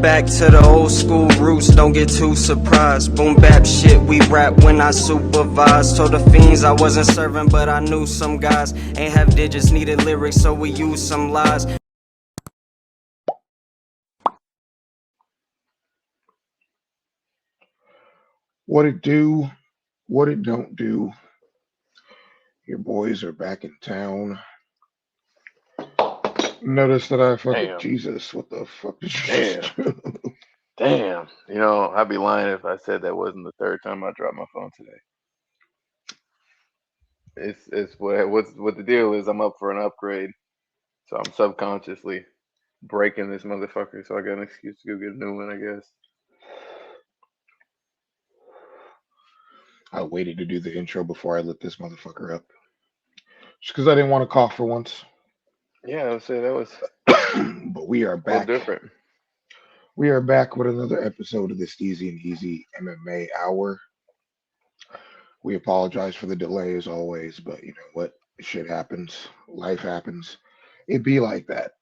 back to the old school roots, don't get too surprised. Boom bap shit, we rap when I supervise. Told the fiends I wasn't serving, but I knew some guys ain't have digits, needed lyrics, so we used some lies. What it do, what it don't do. Your boys are back in town. Notice that I fucking Damn. Jesus. What the fuck did you Damn. just do? Damn. You know, I'd be lying if I said that wasn't the third time I dropped my phone today. It's what the deal is. I'm up for an upgrade, so I'm subconsciously breaking this motherfucker. So I got an excuse to go get a new one, I guess. I waited to do the intro before I lit this motherfucker up, just because I didn't want to cough for once. Yeah, I would say that was But we are a little back. different. We are back with another episode of the Steezy and Eazy MMA Hour. We apologize for the delay as always, but you know what? Shit happens. Life happens. It be like that.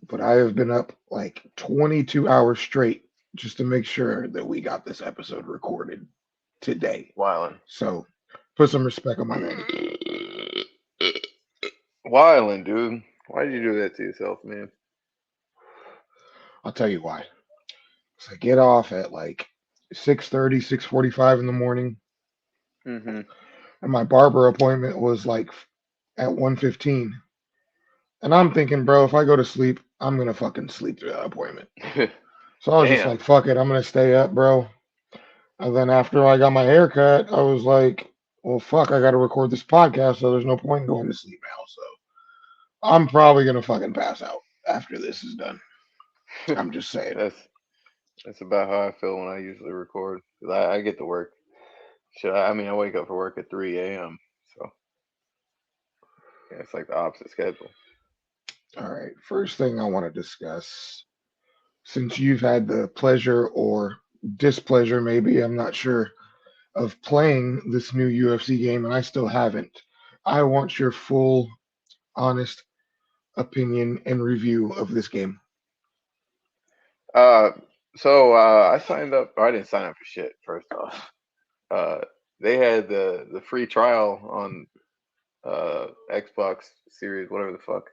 But I have been up like 22 hours straight just to make sure that we got this episode recorded today. Wildin'. So put some respect on my name. Wildin', dude. Why did you do that to yourself, man? I'll tell you why. So I get off at like 6:30, 6:45 in the morning, Mm-hmm. and my barber appointment was like at 1:15. And I'm thinking, bro, if I go to sleep, I'm gonna fucking sleep through that appointment. So I was just Damn. like, fuck it, I'm gonna stay up, bro. And then after I got my hair cut, I was like, well, fuck, I gotta record this podcast, so there's no point in going to sleep now. So I'm probably gonna fucking pass out after this is done. I'm just saying. That's that's about how I feel when I usually record. 'Cause I get to work. I mean, I wake up for work at 3 a.m. So yeah, it's like the opposite schedule. All right, first thing I want to discuss, since you've had the pleasure or displeasure, maybe, I'm not sure, of playing this new UFC game, and I still haven't. I want your full, honest opinion and review of this game. Uh, I signed up. Or I didn't sign up for shit. First off, uh, they had the free trial on Xbox Series, whatever the fuck,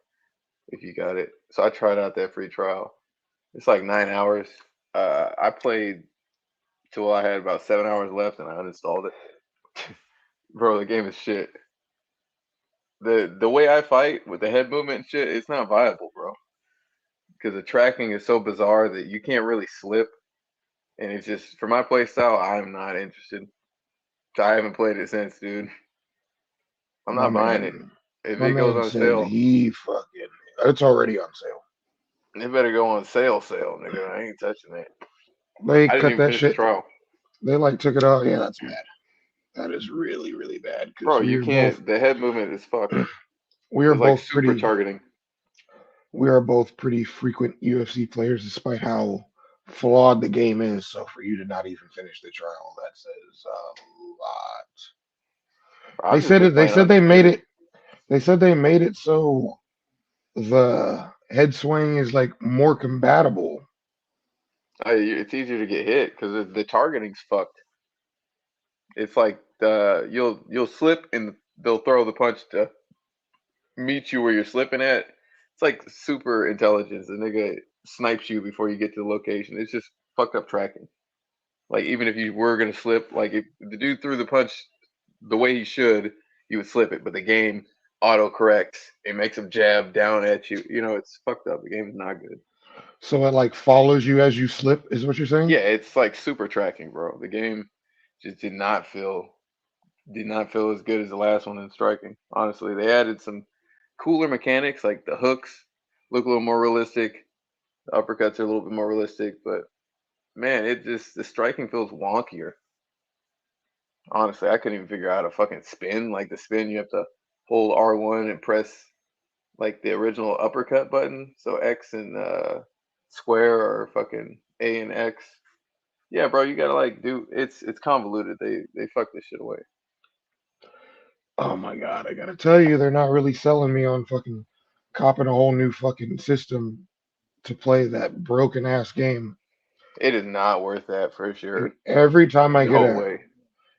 if you got it. So I tried out that free trial. It's like 9 hours. I played till I had about 7 hours left, and I uninstalled it. Bro, the game is shit. The way I fight with the head movement and shit, it's not viable, bro. Because the tracking is so bizarre that you can't really slip, and it's just for my play style, I'm not interested. So I haven't played it since, dude. I'm My not buying it. man, If my it goes man on said sale, he fucking, it's already on sale. it better go on sale, nigga. I ain't touching that. They I didn't cut even that finish the shit. trial. They like took it out. Yeah, that's bad. That is really, really bad because Bro, you can't. The head movement is fucked. we are It's like both super pretty targeting. we are both pretty frequent UFC players, despite how flawed the game is. So for you to not even finish the trial, that says a lot. They I've just said been it. They playing said they made undisputed. it. They said they made it so the head swing is like more compatible. It's easier to get hit because the targeting's fucked. It's like you'll slip and they'll throw the punch to meet you where you're slipping at. It's like super intelligence. The nigga snipes you before you get to the location. It's just fucked up tracking. Like even if you were gonna slip, like if the dude threw the punch the way he should, you would slip it. But the game auto corrects. It makes him jab down at you. You know, it's fucked up. The game is not good. So it like follows you as you slip. Is what you're saying? Yeah, it's like super tracking, bro. The game just did not feel as good as the last one in striking. Honestly, they added some cooler mechanics, like the hooks look a little more realistic. The uppercuts are a little bit more realistic, but man, it just the striking feels wonkier. Honestly, I couldn't even figure out how to fucking spin. Like the spin, you have to hold R1 and press like the original uppercut button. So X and square or fucking A and X. Yeah, bro, you gotta like do it's convoluted. They fucked this shit away. Oh my god, I gotta tell you, they're not really selling me on fucking copping a whole new fucking system to play that broken ass game. It is not worth that for And sure. No way.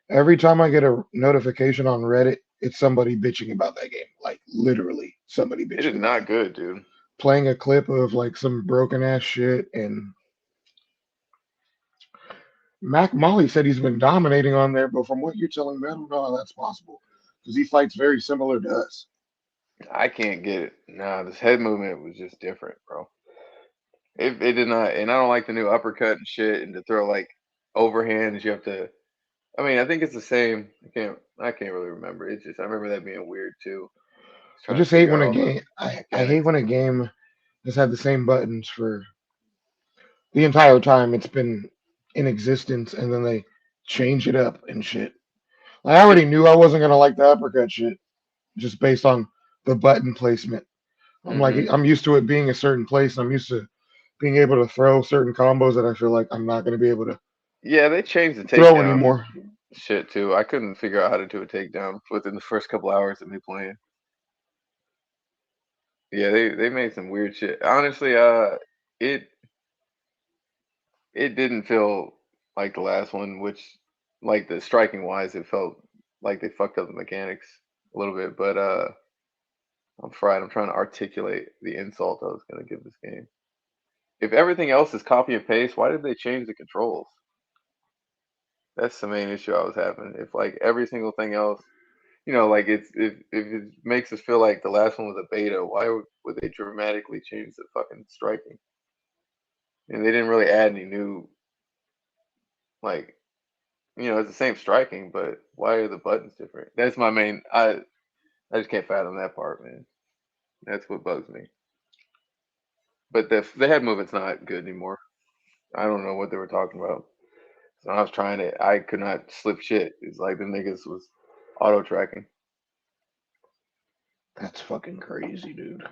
every time I get a notification on Reddit, it's somebody bitching about that game. Like literally somebody It is bitching about not it. good, dude. Playing a clip of like some broken ass shit, and Mac Molly said he's been dominating on there, but from what you're telling me, I don't know how that's possible. Because he fights very similar to us. I can't get it. Nah, this head movement was just different, bro. It did not, and I don't like the new uppercut and shit, and to throw like overhands. You have to. I mean, I think it's the same. I can't really remember. It's just I remember that being weird too. Just I trying to just hate figure when out a all the game I hate mechanics. when a game has had the same buttons for the entire time it's been in existence, and then they change it up and shit. Like, I It. already knew I wasn't gonna like the uppercut shit just based on the button placement. I'm like Hmm. I'm used to it being a certain place. I'm used to being able to throw certain combos that I feel like I'm not gonna be able to Yeah, they changed the throw takedown anymore. shit too. I couldn't figure out how to do a takedown within the first couple hours of me playing. Yeah, they made some weird shit. Honestly, it it didn't feel like the last one, which like the striking wise, it felt like they fucked up the mechanics a little bit. But I'm fried. I'm trying to articulate the insult I was gonna give this game. If everything else is copy and paste, why did they change the controls? That's the main issue I was having. If like every single thing else, like if it makes us feel like the last one was a beta, why would they dramatically change the fucking striking? And they didn't really add any new like it's the same striking, but why are the buttons different? That's my main. I just can't fathom that part, man. That's what bugs me. But the head movement's not good anymore. I don't know what they were talking about. So I was trying it. I could not slip shit. It's like the niggas was auto tracking. That's fucking crazy, dude.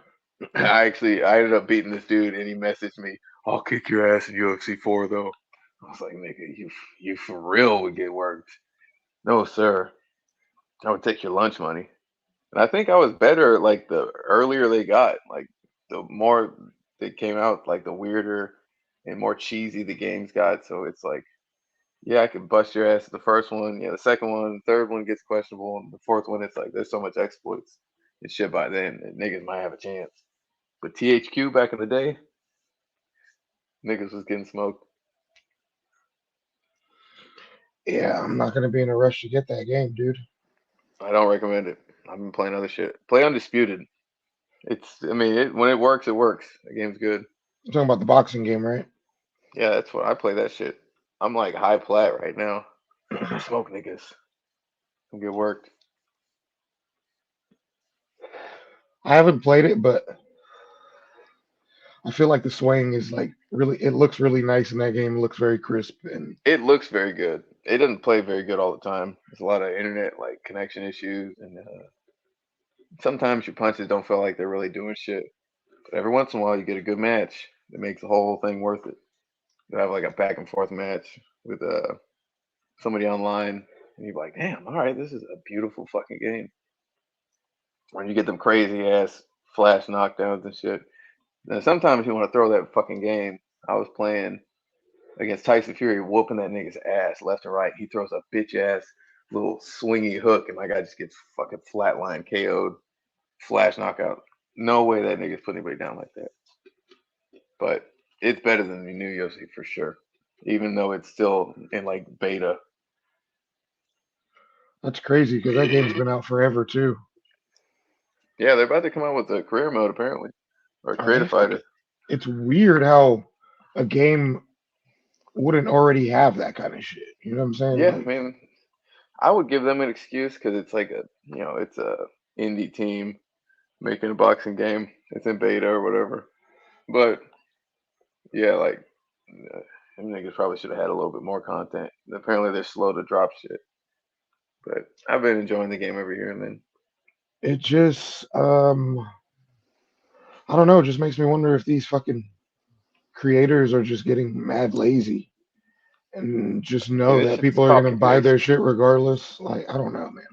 I ended up beating this dude, and he messaged me, "I'll kick your ass in UFC 4, though." I was like, "Nigga, you for real would get worked?" No, sir. I would take your lunch money. And I think I was better like the earlier they got, like the more they came out, like the weirder and more cheesy the games got. So it's like, yeah, I could bust your ass at the first one. Yeah, the second one, the third one gets questionable, and the fourth one, it's like there's so much exploits and shit by then that niggas might have a chance. But THQ back in the day, niggas was getting smoked. Yeah, I'm not gonna be in a rush to get that game, dude. I don't recommend it. I've been playing other shit. Play Undisputed. I mean, when it works, it works. The game's good. I'm talking about the boxing game, right? Yeah, that's what I play that shit. I'm like high plat right now. Smoke niggas. Don't get worked. I haven't played it, but I feel like the swaying is like really. It looks really nice in that game. It looks very crisp, and It looks very good. It doesn't play very good all the time. There's a lot of internet like connection issues, and sometimes your punches don't feel like they're really doing shit. But every once in a while, you get a good match that makes the whole thing worth it. You have like a back and forth match with somebody online, and you're like, damn, all right, this is a beautiful fucking game. When you get them crazy ass flash knockdowns and shit. Now sometimes you want to throw that fucking game. I was playing against Tyson Fury, whooping that nigga's ass left and right. He throws a bitch ass little swingy hook, and my guy just gets fucking flatline KO'd, flash knockout. No way that nigga's putting anybody down like that. But it's better than the new UFC for sure, even though it's still in like beta. that's crazy because that game's been out forever too. Yeah, they're about to come out with a career mode apparently, or a Are they creative fucking? fighter. It's weird how a game wouldn't already have that kind of shit. You know what I'm saying? Yeah, Like, I mean, I would give them an excuse because it's like it's a indie team making a boxing game. It's in beta or whatever. But yeah, like them niggas probably should have had a little bit more content. Apparently they're slow to drop shit. But I've been enjoying the game every year and then. it just, I don't know. It just makes me wonder if these fucking creators are just getting mad lazy and just I mean, know this that shit's people are copy gonna and buy paste. their shit regardless. Like, I don't know, man.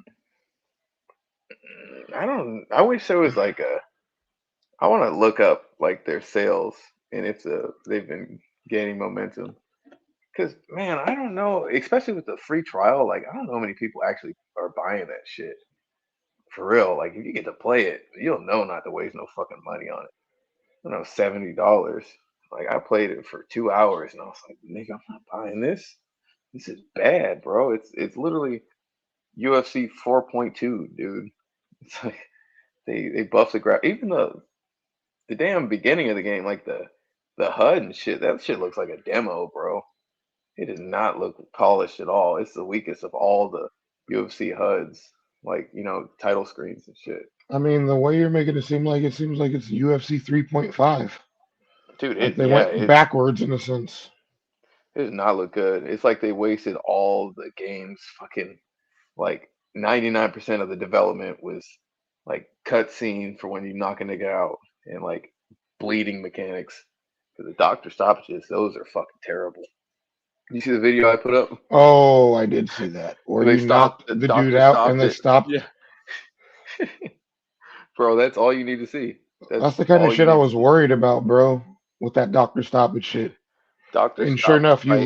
I don't. I wish there was like a. I want to look up like their sales and if they've been gaining momentum. Cause man, I don't know, especially with the free trial. Like, I don't know how many people actually are buying that shit for real. Like, if you get to play it, you'll know not to waste no fucking money on it. I don't know, $70. Like, I played it for 2 hours, and I was like, nigga, I'm not buying this. This is bad, bro. It's literally UFC 4.2, dude. It's like they buff the graph. Even the damn beginning of the game, like the HUD and shit. That shit looks like a demo, bro. It does not look polished at all. It's the weakest of all the UFC HUDs, like title screens and shit. I mean, the way you're making it seems like it's UFC 3.5. Dude, Like it they yeah, went backwards in a sense. it does not look good. It's like they wasted all the game's fucking like 99% of the development was like cutscene for when you knock a nigga out and like bleeding mechanics. Because the doctor stoppages, those are fucking terrible. You see the video I put up Oh, I did see that. Where where they you stopped knocked the the dude doctor out and stopped they it? stopped. Yeah, bro, that's all you need to see. That's That's the kind of all you shit I need to was see. worried about, bro, with that Doctor Stoppage shit. Doctor And sure stopped the enough, fight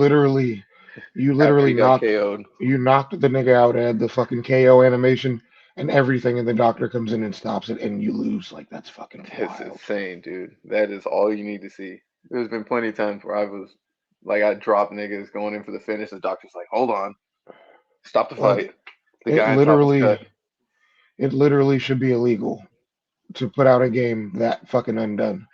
you after literally he got KO'd. knocked the nigga out, had the fucking KO animation and everything, and the doctor comes in and stops it, and you lose. Like that's fucking That's wild. insane, dude. That is all you need to see. There's been plenty of times where I was like, I dropped niggas going in for the finish. The doctor's like, hold on, stop the fight. Like The it guy on top is literally, cut. it literally should be illegal to put out a game that fucking undone.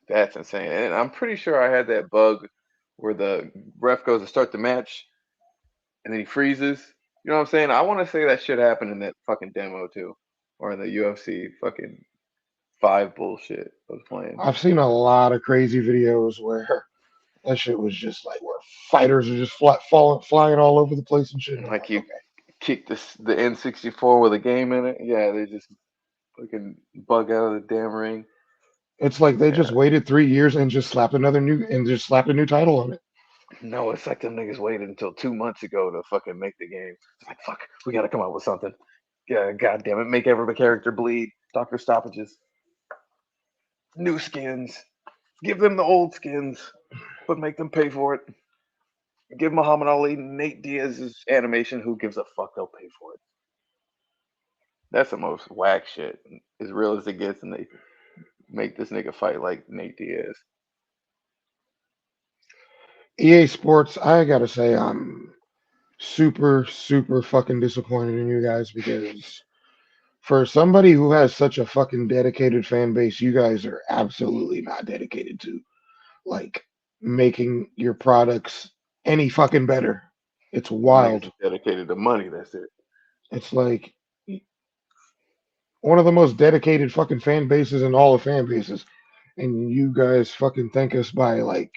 That's insane. And I'm pretty sure I had that bug where the ref goes to start the match and then he freezes. You know what I'm saying? I want to say that shit happened in that fucking demo too, or in the UFC fucking 5 bullshit I was playing. I've seen a lot of crazy videos where that shit was just like where fighters are just flying all over the place and shit. And I'm Like like, you okay, kick the N64 with a game in it. Yeah, they just fucking bug out of the damn ring. it's like they just Yeah. waited 3 years and just slapped a new title on it. No, it's like them niggas waited until 2 months ago to fucking make the game. It's like, fuck, we gotta come up with something. Yeah, god damn it, make every character bleed. Doctor stoppages. New skins. Give them the old skins, but make them pay for it. Give Muhammad Ali Nate Diaz's animation. Who gives a fuck? They'll pay for it. That's the most whack shit. As real as it gets, and they make this nigga fight like Nate Diaz. EA Sports, I gotta say, I'm super, super fucking disappointed in you guys because for somebody who has such a fucking dedicated fan base, you guys are absolutely not dedicated to like making your products any fucking better. It's Niggas wild. are dedicated to money. That's it. It's like one of the most dedicated fucking fan bases in all the fan bases. And you guys fucking thank us by like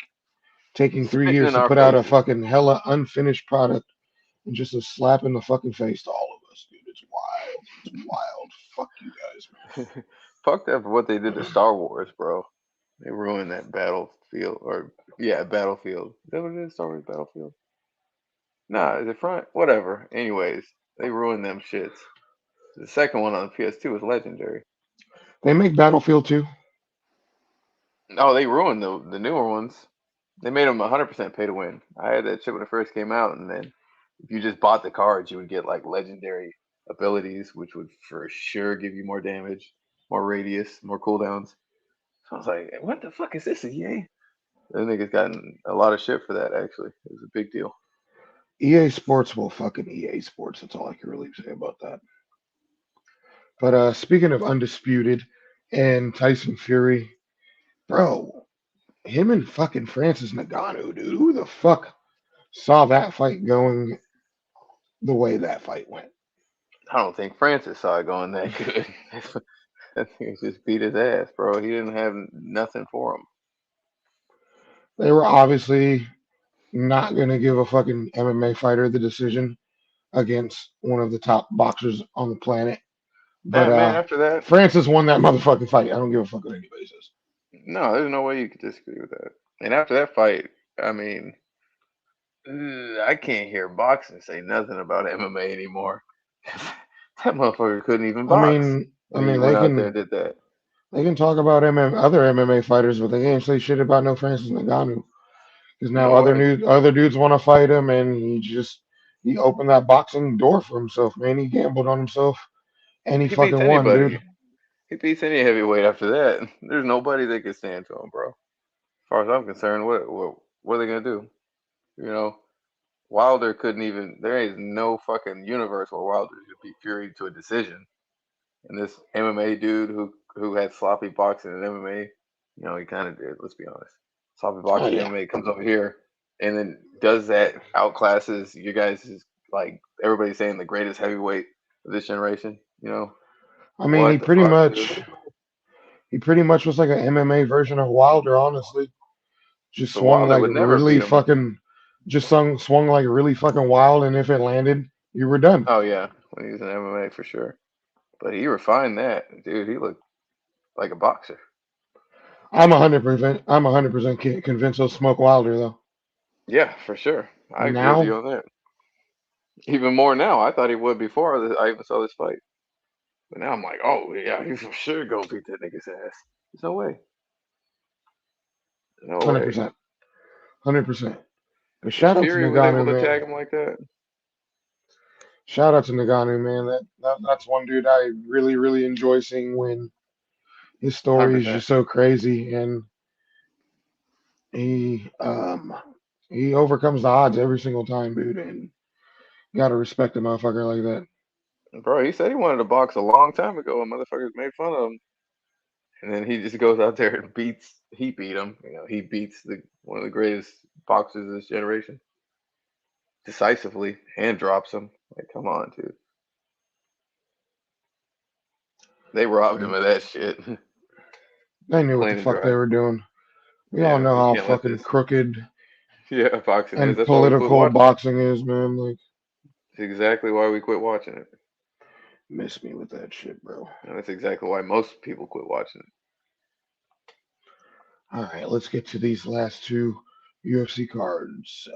taking three Spitting years in to our put out a faces. fucking hella unfinished product and just a slap in the fucking face to all of us, dude. It's wild. It's wild. Fuck you guys, Fuck that for what they did to Star Wars, bro. They ruined that battlefield, or yeah, battlefield. Is that what it is? Star Wars Battlefield? Nah, is it front? Whatever. Anyways, they ruined them shits. The second one on the PS2 is legendary. man. They make Battlefield 2. Oh, they ruined the newer ones. They made them 100% pay to win. I had that shit when it first came out, and then if you just bought the cards, you would get like legendary abilities, which would for sure give you more damage, more radius, more cooldowns. So I was like, what the fuck is this, EA? The niggas gotten a lot of shit for that, actually. It was a big deal. EA Sports will fucking EA Sports. That's all I can really say about that. But speaking of undisputed and Tyson Fury, bro, him and fucking Francis Ngannou, dude. Who the fuck saw that fight going the way that fight went? I don't think Francis saw it going that good. That nigga just beat his ass, bro. He didn't have nothing for him. They were obviously not gonna give a fucking MMA fighter the decision against one of the top boxers on the planet. But Man, after that, Francis won that motherfucking fight. I don't give a fuck what anybody says. no, there's no way you could disagree with that. And after that fight, I mean, I can't hear boxing say nothing about MMA anymore. That motherfucker couldn't even box I when he mean went out there and did that. they can talk about other MMA fighters, but they can't say shit about no Francis Ngannou because now No way. other dudes want to fight him, and he opened that boxing door for himself, man. He gambled on himself, and he He beats fucking won, anybody. dude. He beats any heavyweight after that. There's nobody that can stand to him, bro. As far as I'm concerned, what are they gonna do? You know, Wilder couldn't even. There is no fucking universe where Wilder could beat Fury to a decision. And this MMA dude who had sloppy boxing and MMA, he kind of did. Let's be honest. Sloppy Oh boxing yeah, MMA comes over here and then does that, outclasses you guys, is like everybody's saying the greatest heavyweight of this generation. I mean What the fuck, dude? he pretty much was like an MMA version of Wilder, honestly. Just But swung Wilder like would never really beat him. fucking, swung like really fucking wild, and if it landed, you were done. Oh yeah, when he was in MMA for sure. But he refined that, dude. He looked like a boxer. I'm 100% convinced he'll smoke Wilder though. Yeah, for sure. I agree with Now, you on that. Even more now. I thought he would before I even saw this fight. But now I'm like, oh yeah, he for sure go beat that nigga's ass. There's no way. No way. 100%, 100%. But If shout out to Fury was able Nagano, to man. tag him like that, Shout out to Nagano, man. That's one dude I really really enjoy seeing win. His story is 100%. just so crazy, and he um he overcomes the odds every single time, dude. And you gotta respect a motherfucker like that. Bro, he said he wanted to box a long time ago, and motherfuckers made fun of him. And then he just goes out there and he beat him. He beats one of the greatest boxers of this generation decisively and drops him. Like, come on, dude. They robbed him And of that shit. they knew what the Clean and fuck they dry. were doing. We all Yeah, know you how can't let fucking this. crooked Yeah, boxing is. and That's why we quit political watching it. boxing is, man. Like, That's exactly why we quit watching it. miss me with that shit, bro. And that's exactly why most people quit watching it. All right, let's get to these last two UFC cards.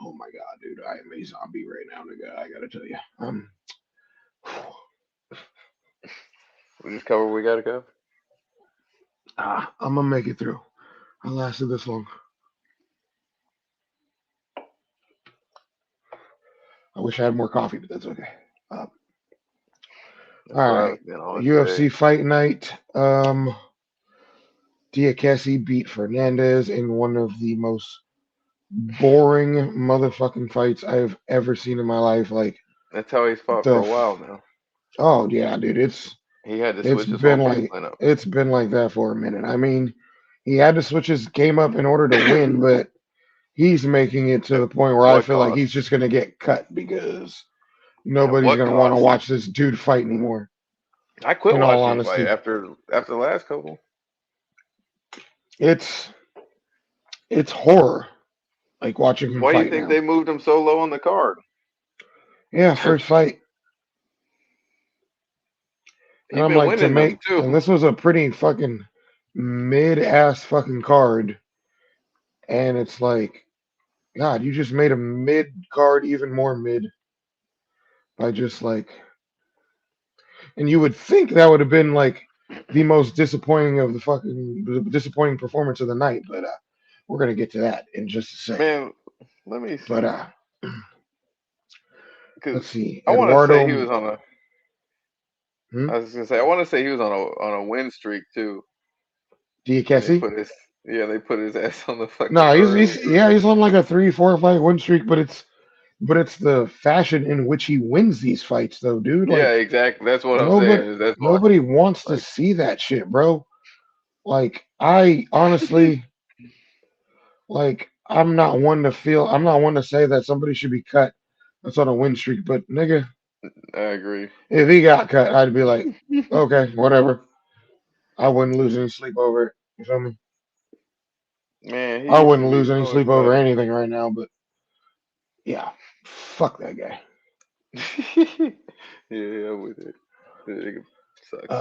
Oh my god, dude, I am a zombie right now, nigga. I gotta tell you. We just cover what we gotta cover. I'm gonna make it through. I lasted this long. I wish I had more coffee, but that's okay. Um, That's all what I right, was gonna say. UFC Fight Night. Diakese beat Fernandez in one of the most boring motherfucking fights I've ever seen in my life. Like That's how he's fought for the a while now. oh yeah, dude, He had to it's switch his whole been game like plan up. it's been like that for a minute. I mean, he had to switch his game up in order to win, but he's making it to At the point where I what feel like cost? he's just gonna get cut because At nobody's what gonna want to cost? watch this dude fight anymore. I quit In all watching him fight honesty, after the last couple. it's it's horror like watching him Why do you fight think now. they moved him so low on the card? Yeah, first fight. And He's I'm been like to winning them make, and too. this was a pretty fucking mid ass fucking card. And it's like, God, you just made a mid card even more mid by just like, and you would think that would have been like the most disappointing of the disappointing performance of the night. But we're going to get to that in just a second. Man, let me But see. Because let's see. I want to say he Eduardo, was on a. hmm? I was gonna say I want to say he was on a win streak too, and they Diakese? put his they put his ass on the fucking No, early. he's on like a 3, 4 fight win streak, but it's the fashion in which he wins these fights, though, dude. Yeah, Like exactly. That's what I'm saying. nobody, Is that's why. nobody wants to Like, see that shit, bro. Like I honestly, like I'm not one to say that somebody should be cut that's on a win streak, but nigga, I agree. if he got cut, I'd be like, okay, whatever. I wouldn't lose any sleep over it. You feel me? Man, he I used to wouldn't be lose any so sleep over exciting. anything right now, but yeah, fuck that guy. Yeah, I'm with it. That nigga sucks.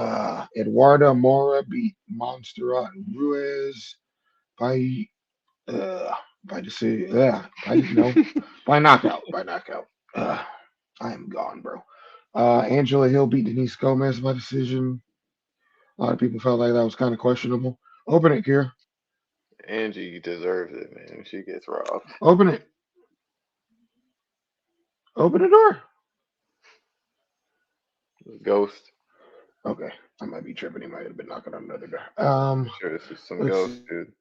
Eduardo Mora beat Montserrat Ruiz by uh by decision. Yeah, by no, by knockout. By knockout. I am gone, bro. Angela Hill beat Denise Gomez by decision. A lot of people felt like that was kind of questionable. Open it, Kira. Angie deserves it, man. She gets robbed. Open it. Open the door. Ghost. Okay. I might be tripping. He might have been knocking on another door. I'm sure this is some Let's ghost see. dude.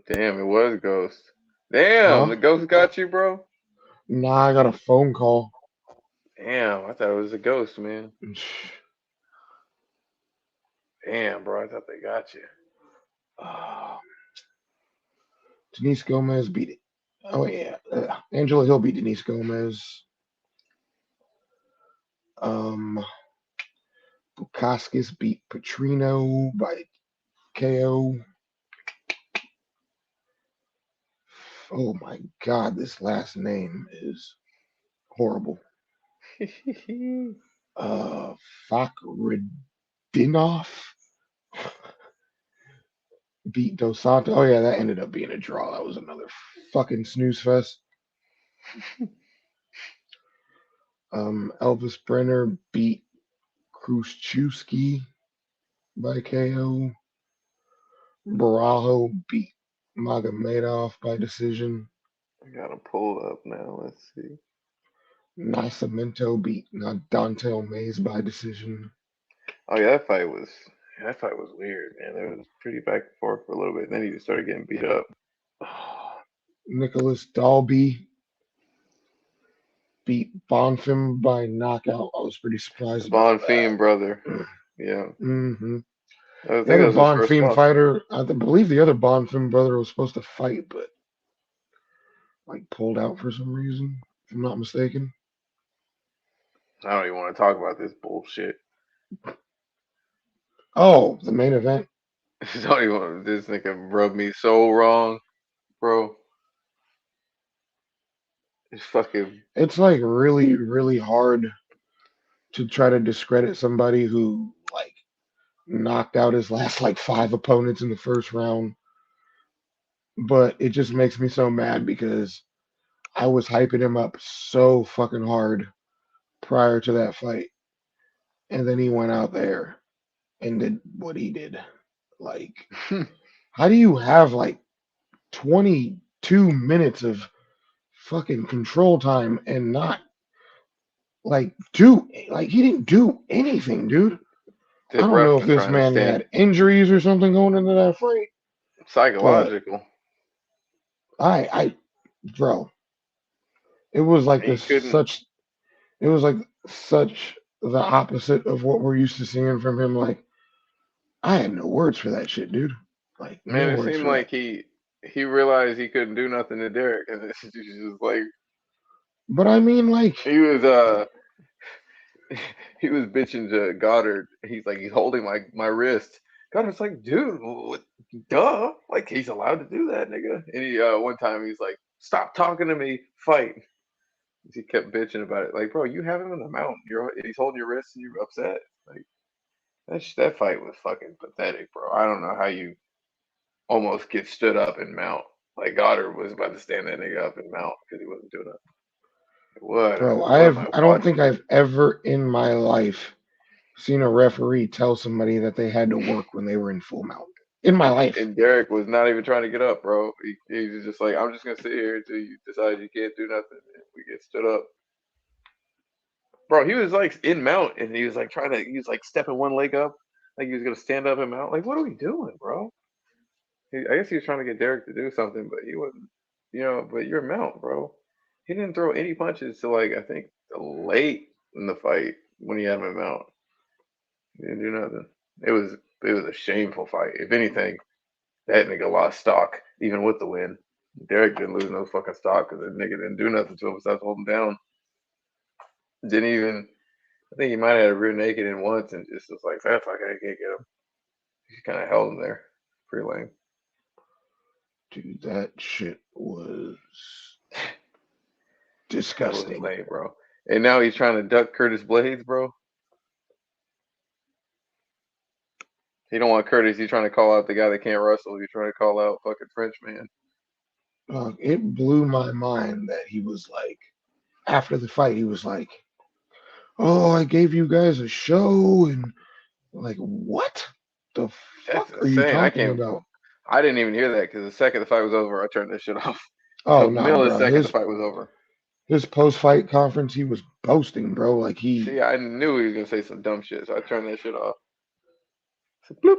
Damn, it was Ghost. Damn, Huh? the ghost got you, bro. Nah, I got a phone call. Damn, I thought it was a ghost, man. Damn, bro, I thought they got you. Uh, Denise Gomez beat it. Oh yeah, Angela Hill beat Denise Gomez. Um, Bukaskis beat Petrino by KO. Oh my God, this last name is horrible. Uh, Fakhreddinov beat Dos Santos. Oh yeah, that ended up being a draw. That was another fucking snooze fest. Elvis Brenner beat Kruszewski by KO. Barajo beat Magomedov by decision. I got him pulled up now. Let's see. Nascimento beat Dante Mays by decision. Oh yeah, that fight was weird, man. It was pretty back and forth for a little bit. Then he just started getting beat up. Nicholas Dalby beat Bonfim by knockout. I was pretty The surprised about Von Fiend brother. that. Yeah, hmm I The think other that was his first Bonfim loss. fighter, believe the other Bonfim brother was supposed to fight, but like pulled out for some reason, if I'm not mistaken. I don't even want to talk about this bullshit. Oh, the main event. Don't even. This nigga rubbed me so wrong, bro. It's fucking. It's like really, really hard to try to discredit somebody who like knocked out his last like five opponents in the first round. But it just makes me so mad because I was hyping him up so fucking hard prior to that fight. And then he went out there and did what he did. Like, how do you have like 22 minutes of fucking control time and not like he didn't do anything, dude. I The don't ref know if was this trying to man stand had injuries or something going into that fight, but psychological. I bro, it was like He this couldn't. such it was like such the opposite of what we're used to seeing from him. Like I had no words for that shit, dude. Like no Man, it words seemed for that. like he realized he couldn't do nothing to Derek, and it's just like But I mean, like, he was he was bitching to Goddard. He's holding my wrist. Goddard's like, dude, what, duh, like he's allowed to do that, nigga. And he one time he's like, stop talking to me, fight. He kept bitching about it. Like, bro, you have him in the mount. He's holding your wrist and you're upset. Like that fight was fucking pathetic, bro. I don't know how you almost get stood up and mount. Like Goddard was about to stand that nigga up and mount because he wasn't doing it. bro, What am I I don't think watching? I've ever in my life seen a referee tell somebody that they had to work when they were in full mount. In my life. And Derek was not even trying to get up, bro. He was just like, I'm just gonna sit here until you decide you can't do nothing. And we get stood up, bro. He was like in mount, and he was like he was like stepping one leg up, like he was gonna stand up and mount. Like, what are we doing, bro? I guess he was trying to get Derek to do something, but he wasn't. But you're mount, bro. He didn't throw any punches to like I think late in the fight when he had him in mount. He didn't do nothing. It was a shameful fight. If anything, that nigga lost stock even with the win. Derek didn't lose no fucking stock because that nigga didn't do nothing to him besides hold him down. Didn't even. I think he might have had a rear naked in once and just was like, "That fuck, I can't get him." He kind of held him there. Pretty lame. Dude, that shit was That was disgusting. lame, bro. And now he's trying to duck Curtis Blades, bro. He don't want Curtis. He's trying to call out the guy that can't wrestle. He's trying to call out fucking French man. It blew my mind that he was like, after the fight, he was like, oh, I gave you guys a show, and like, what the That's fuck are you insane. I talking can't. about? I didn't even hear that because the second the fight was over, I turned that shit off. Oh The nah, bro. millisecond the fight was over. His post fight conference, he was boasting, bro. Like See, he, I knew he was gonna say some dumb shit, so I turned that shit off. So, bloop,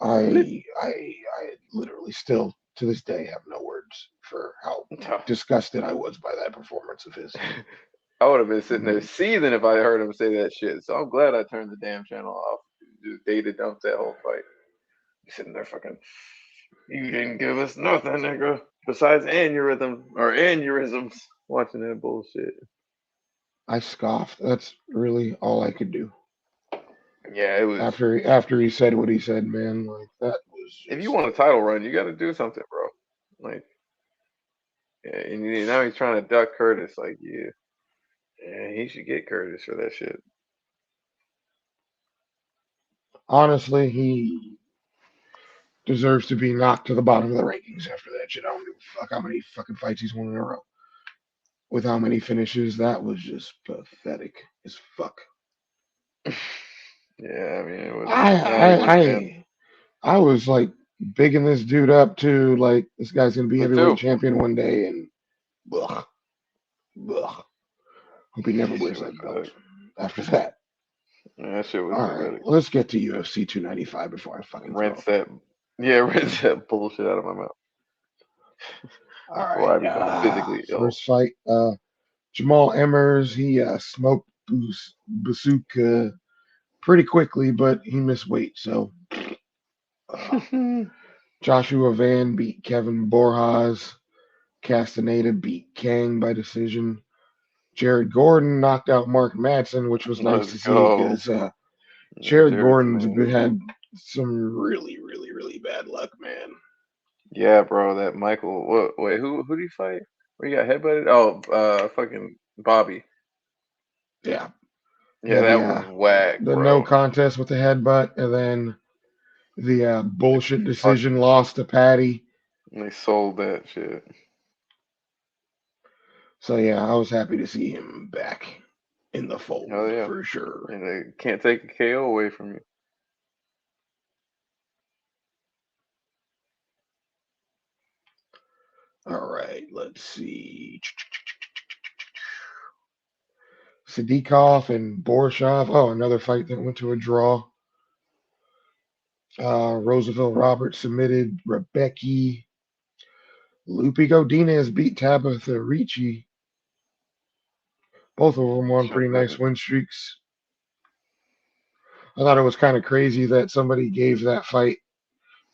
blip. I literally still to this day have no words for how Oh. disgusted I was by that performance of his. I would have been I sitting there mean, seething if I heard him say that shit. So I'm glad I turned the damn channel off. Just data dumped that whole fight. Sitting there fucking. You didn't give us nothing, nigga. Besides aneurysm or aneurysms. Watching that bullshit. I scoffed. That's really all I could do. Yeah, it was. After he said what he said, man, like that was If you just want a title run, you got to do something, bro. Like, yeah, and now he's trying to duck Curtis. Like, yeah, he should get Curtis for that shit. honestly, he deserves to be knocked to the bottom of the rankings after that shit. I don't give a fuck how many fucking fights he's won in a row. With how many finishes, that was just pathetic as fuck. Yeah, I mean, it was. I Yeah, he went I champ. I was like bigging this dude up to like this guy's gonna be Me heavyweight too. champion one day, and ugh, ugh. Hope he never That wears shit was that belt. pathetic. After that, Yeah, that shit was all right, pathetic. let's get to UFC 295 before I fucking throw Rinse up. that. Yeah, rinse that bullshit out of my mouth All before right, I become physically ill. first fight, Jamal Emmers. He smoked Bazooka pretty quickly, but he missed weight. So uh, Joshua Van beat Kevin Borjas. Castaneda beat Kang by decision. Jared Gordon knocked out Mark Madsen, which was nice Let's to see go. because Yeah, Jared Jared's Gordon's amazing. had some really bad luck, man. Yeah, bro, that Michael. What? Wait, who do you fight? Where you got headbutted? Oh, fucking Bobby. Yeah, Yeah, yeah, that was whack, the no bro. contest with the headbutt, and then the bullshit Fuck, decision loss to Patty. they sold that shit. So yeah, I was happy to see him back in the Oh fold yeah, for sure. and they can't take a KO away from you. All right, let's see. Sidikov and Borisov. Oh, another fight that went to a draw. Roosevelt Roberts submitted Rebecca. Lupe Godinez beat Tabitha Ricci. Both of them won pretty nice win streaks. I thought it was kind of crazy that somebody gave that fight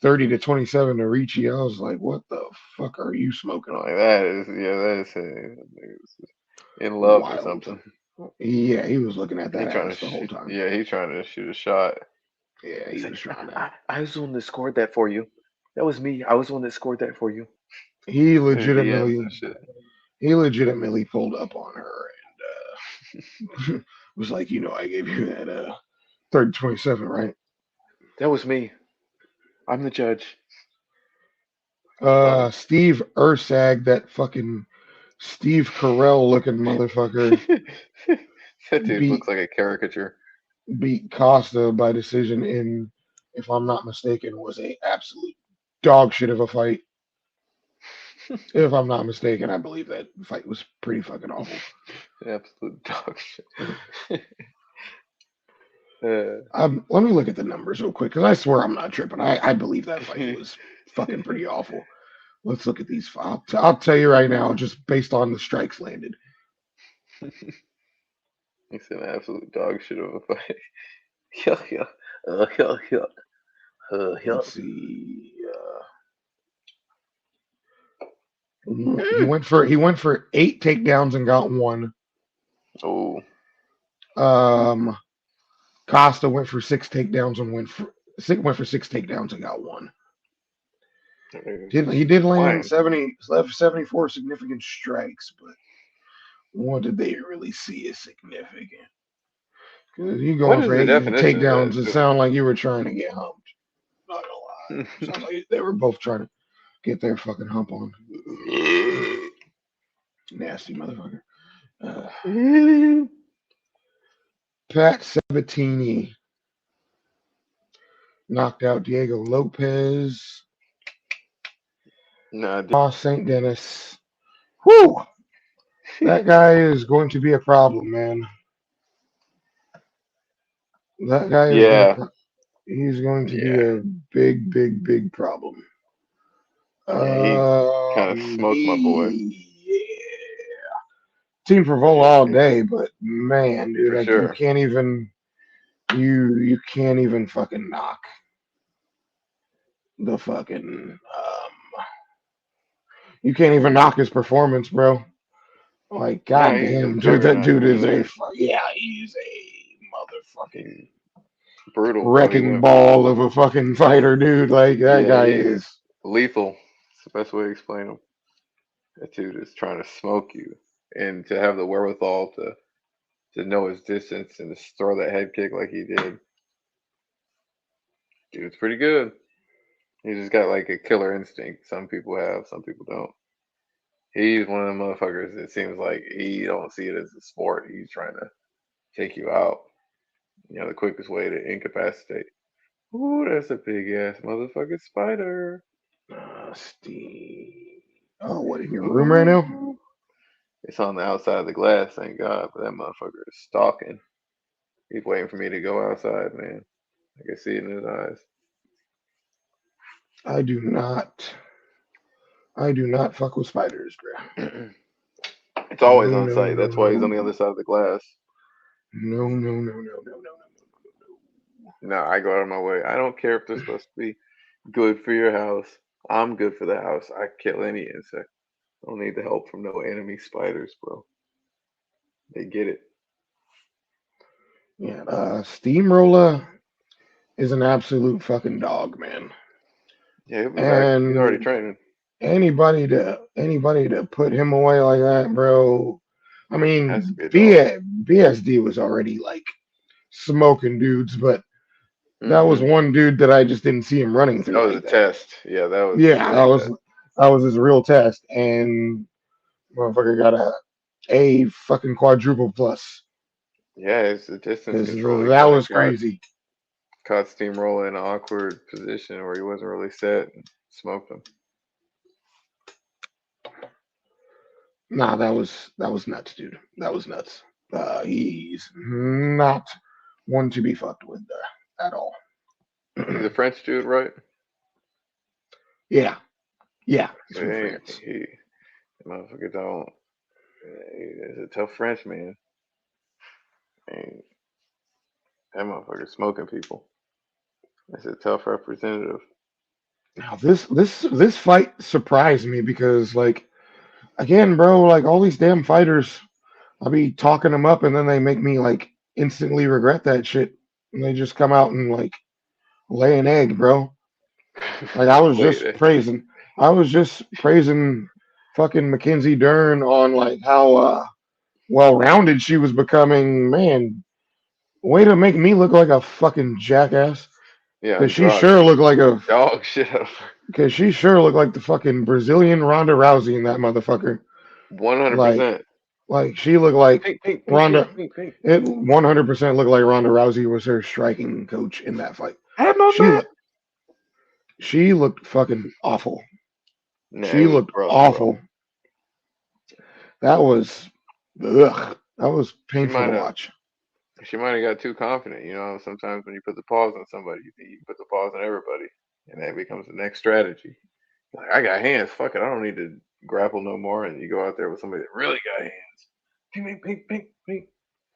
30-27 to Ricci. I was like, what the fuck are you smoking Like on? that is, yeah, that is in love or Wild. something. Yeah, he was looking at He that trying to, ass the whole time. yeah, he trying to shoot a shot. Yeah, he He's like, was trying to. I was the one that scored that for you. That was me. I was the one that scored that for you. He In the DMs legitimately, and shit. he legitimately pulled up on her and was like, I gave you that 30-27, right? That was me. I'm the judge. Love Steve Ursag, that fucking Steve Carell looking motherfucker, it. That dude beat looks like a caricature. beat Costa by decision in, if I'm not mistaken, was a absolute dog shit of a fight. If I'm not mistaken, I believe that fight was pretty fucking awful. Absolute dog shit. Let me look at the numbers real quick because I swear I'm not tripping. I believe that fight was fucking pretty awful. Let's look at these. I'll tell you right now, just based on the strikes landed. It's an absolute dog shit of a fight. Yeah, yeah. Yeah, yeah. Yeah. Let's see. Mm. He went for 8 takedowns and got one. Oh, Um, Costa went for 6 takedowns and went for 6 takedowns and got one. He did land flying. 74 significant strikes, but what did they really see as significant? Because you What going is for the 8 definition of takedowns, that? it sounded like you were trying to get humped. Not gonna lie. Sounds like they were both trying to get their fucking hump on. Nasty motherfucker. Uh, Pat Sabatini knocked out Diego Lopez. Nah, St. Dennis. Whew! That guy is going to be a problem, man. That guy is going yeah, to. He's going to be yeah, a big, big, big problem. yeah. He kind of smoked my boy Yeah. Team for Vola yeah, all day, but man, dude, for like you sure. can't even you can't even fucking knock the fucking you can't even knock his performance, bro. Like, Nah, he's a goddamn, dude, that juggernaut. dude I is mean, yeah, he's a motherfucking he's brutal. What he wrecking went for. ball of a fucking fighter, dude. Like that Yeah, guy he's is. lethal. It's the best way to explain him. That dude is trying to smoke you, and to have the wherewithal to know his distance and to throw that head kick like he did, dude's pretty good. He just got like a killer instinct. Some people have, some people don't. He's one of them motherfuckers. It seems like he don't see it as a sport. He's trying to take you out. You know, the quickest way to incapacitate. Ooh, that's a big ass motherfucking spider. Steve. Oh, what in your room right now? Ooh. It's on the outside of the glass, thank God, but that motherfucker is stalking. He's waiting for me to go outside, man. I can see it in his eyes. I do not. I do not fuck with spiders, bro. It's No, always on no, sight. no, That's why he's on no, the other side of the glass. no, no, no, no, no, no, No, I go out of my way. I don't care if they're supposed to be good for your house. I'm good for the house. I kill any insect. I don't need the help from no enemy spiders, bro. They get it. no. Yeah, Steamroller is an absolute fucking dog, man. Yeah, he'll be back. He's already And training. anybody to put him away like that, bro. I Has to mean, be a dog. BSD was already like smoking dudes, but that was Hmm. one dude that I just didn't see him running That through was a like that. test. Yeah, that was his Yeah, real test. that was his real test, and motherfucker got a fucking quadruple plus Yeah, it's the distance because control. He that kind of was crazy. caught Steamroller in an awkward position where he wasn't really set and smoked him. Nah, that was nuts, dude. That was nuts. He's not one to be fucked with at all. He's a French dude, right? Yeah, yeah, he's So from France. he motherfucker don't. He's a tough French man. And that motherfucker smoking people. That's a tough representative. Now this fight surprised me because like again, bro, like all these damn fighters, I'll be talking them up and then they make me like instantly regret that shit, and they just come out and like lay an egg, bro. Like Wait, I was just praising fucking Mackenzie Dern on like how well rounded she was becoming. Man, way to make me look like a fucking jackass. yeah, Cause on she drugs. sure looked like a Dog shit out of cause she sure looked like the fucking Brazilian Ronda Rousey in that motherfucker. Like 100%. like she looked like Pink, pink, pink, Ronda. pink, pink, pink. It 100% looked like Ronda Rousey was her striking coach in that fight. Have my She back. looked she looked fucking awful. Nah, it She was looked rough, bro. awful. That was ugh. That was She painful to might have watch. she might have got too confident. You know, sometimes when you put the pause on somebody, you think you can put the pause on everybody, and that becomes the next strategy. Like, I got hands. Fuck it. I don't need to grapple no more. And you go out there with somebody that really got hands. Ping, ping, ping, ping, ping.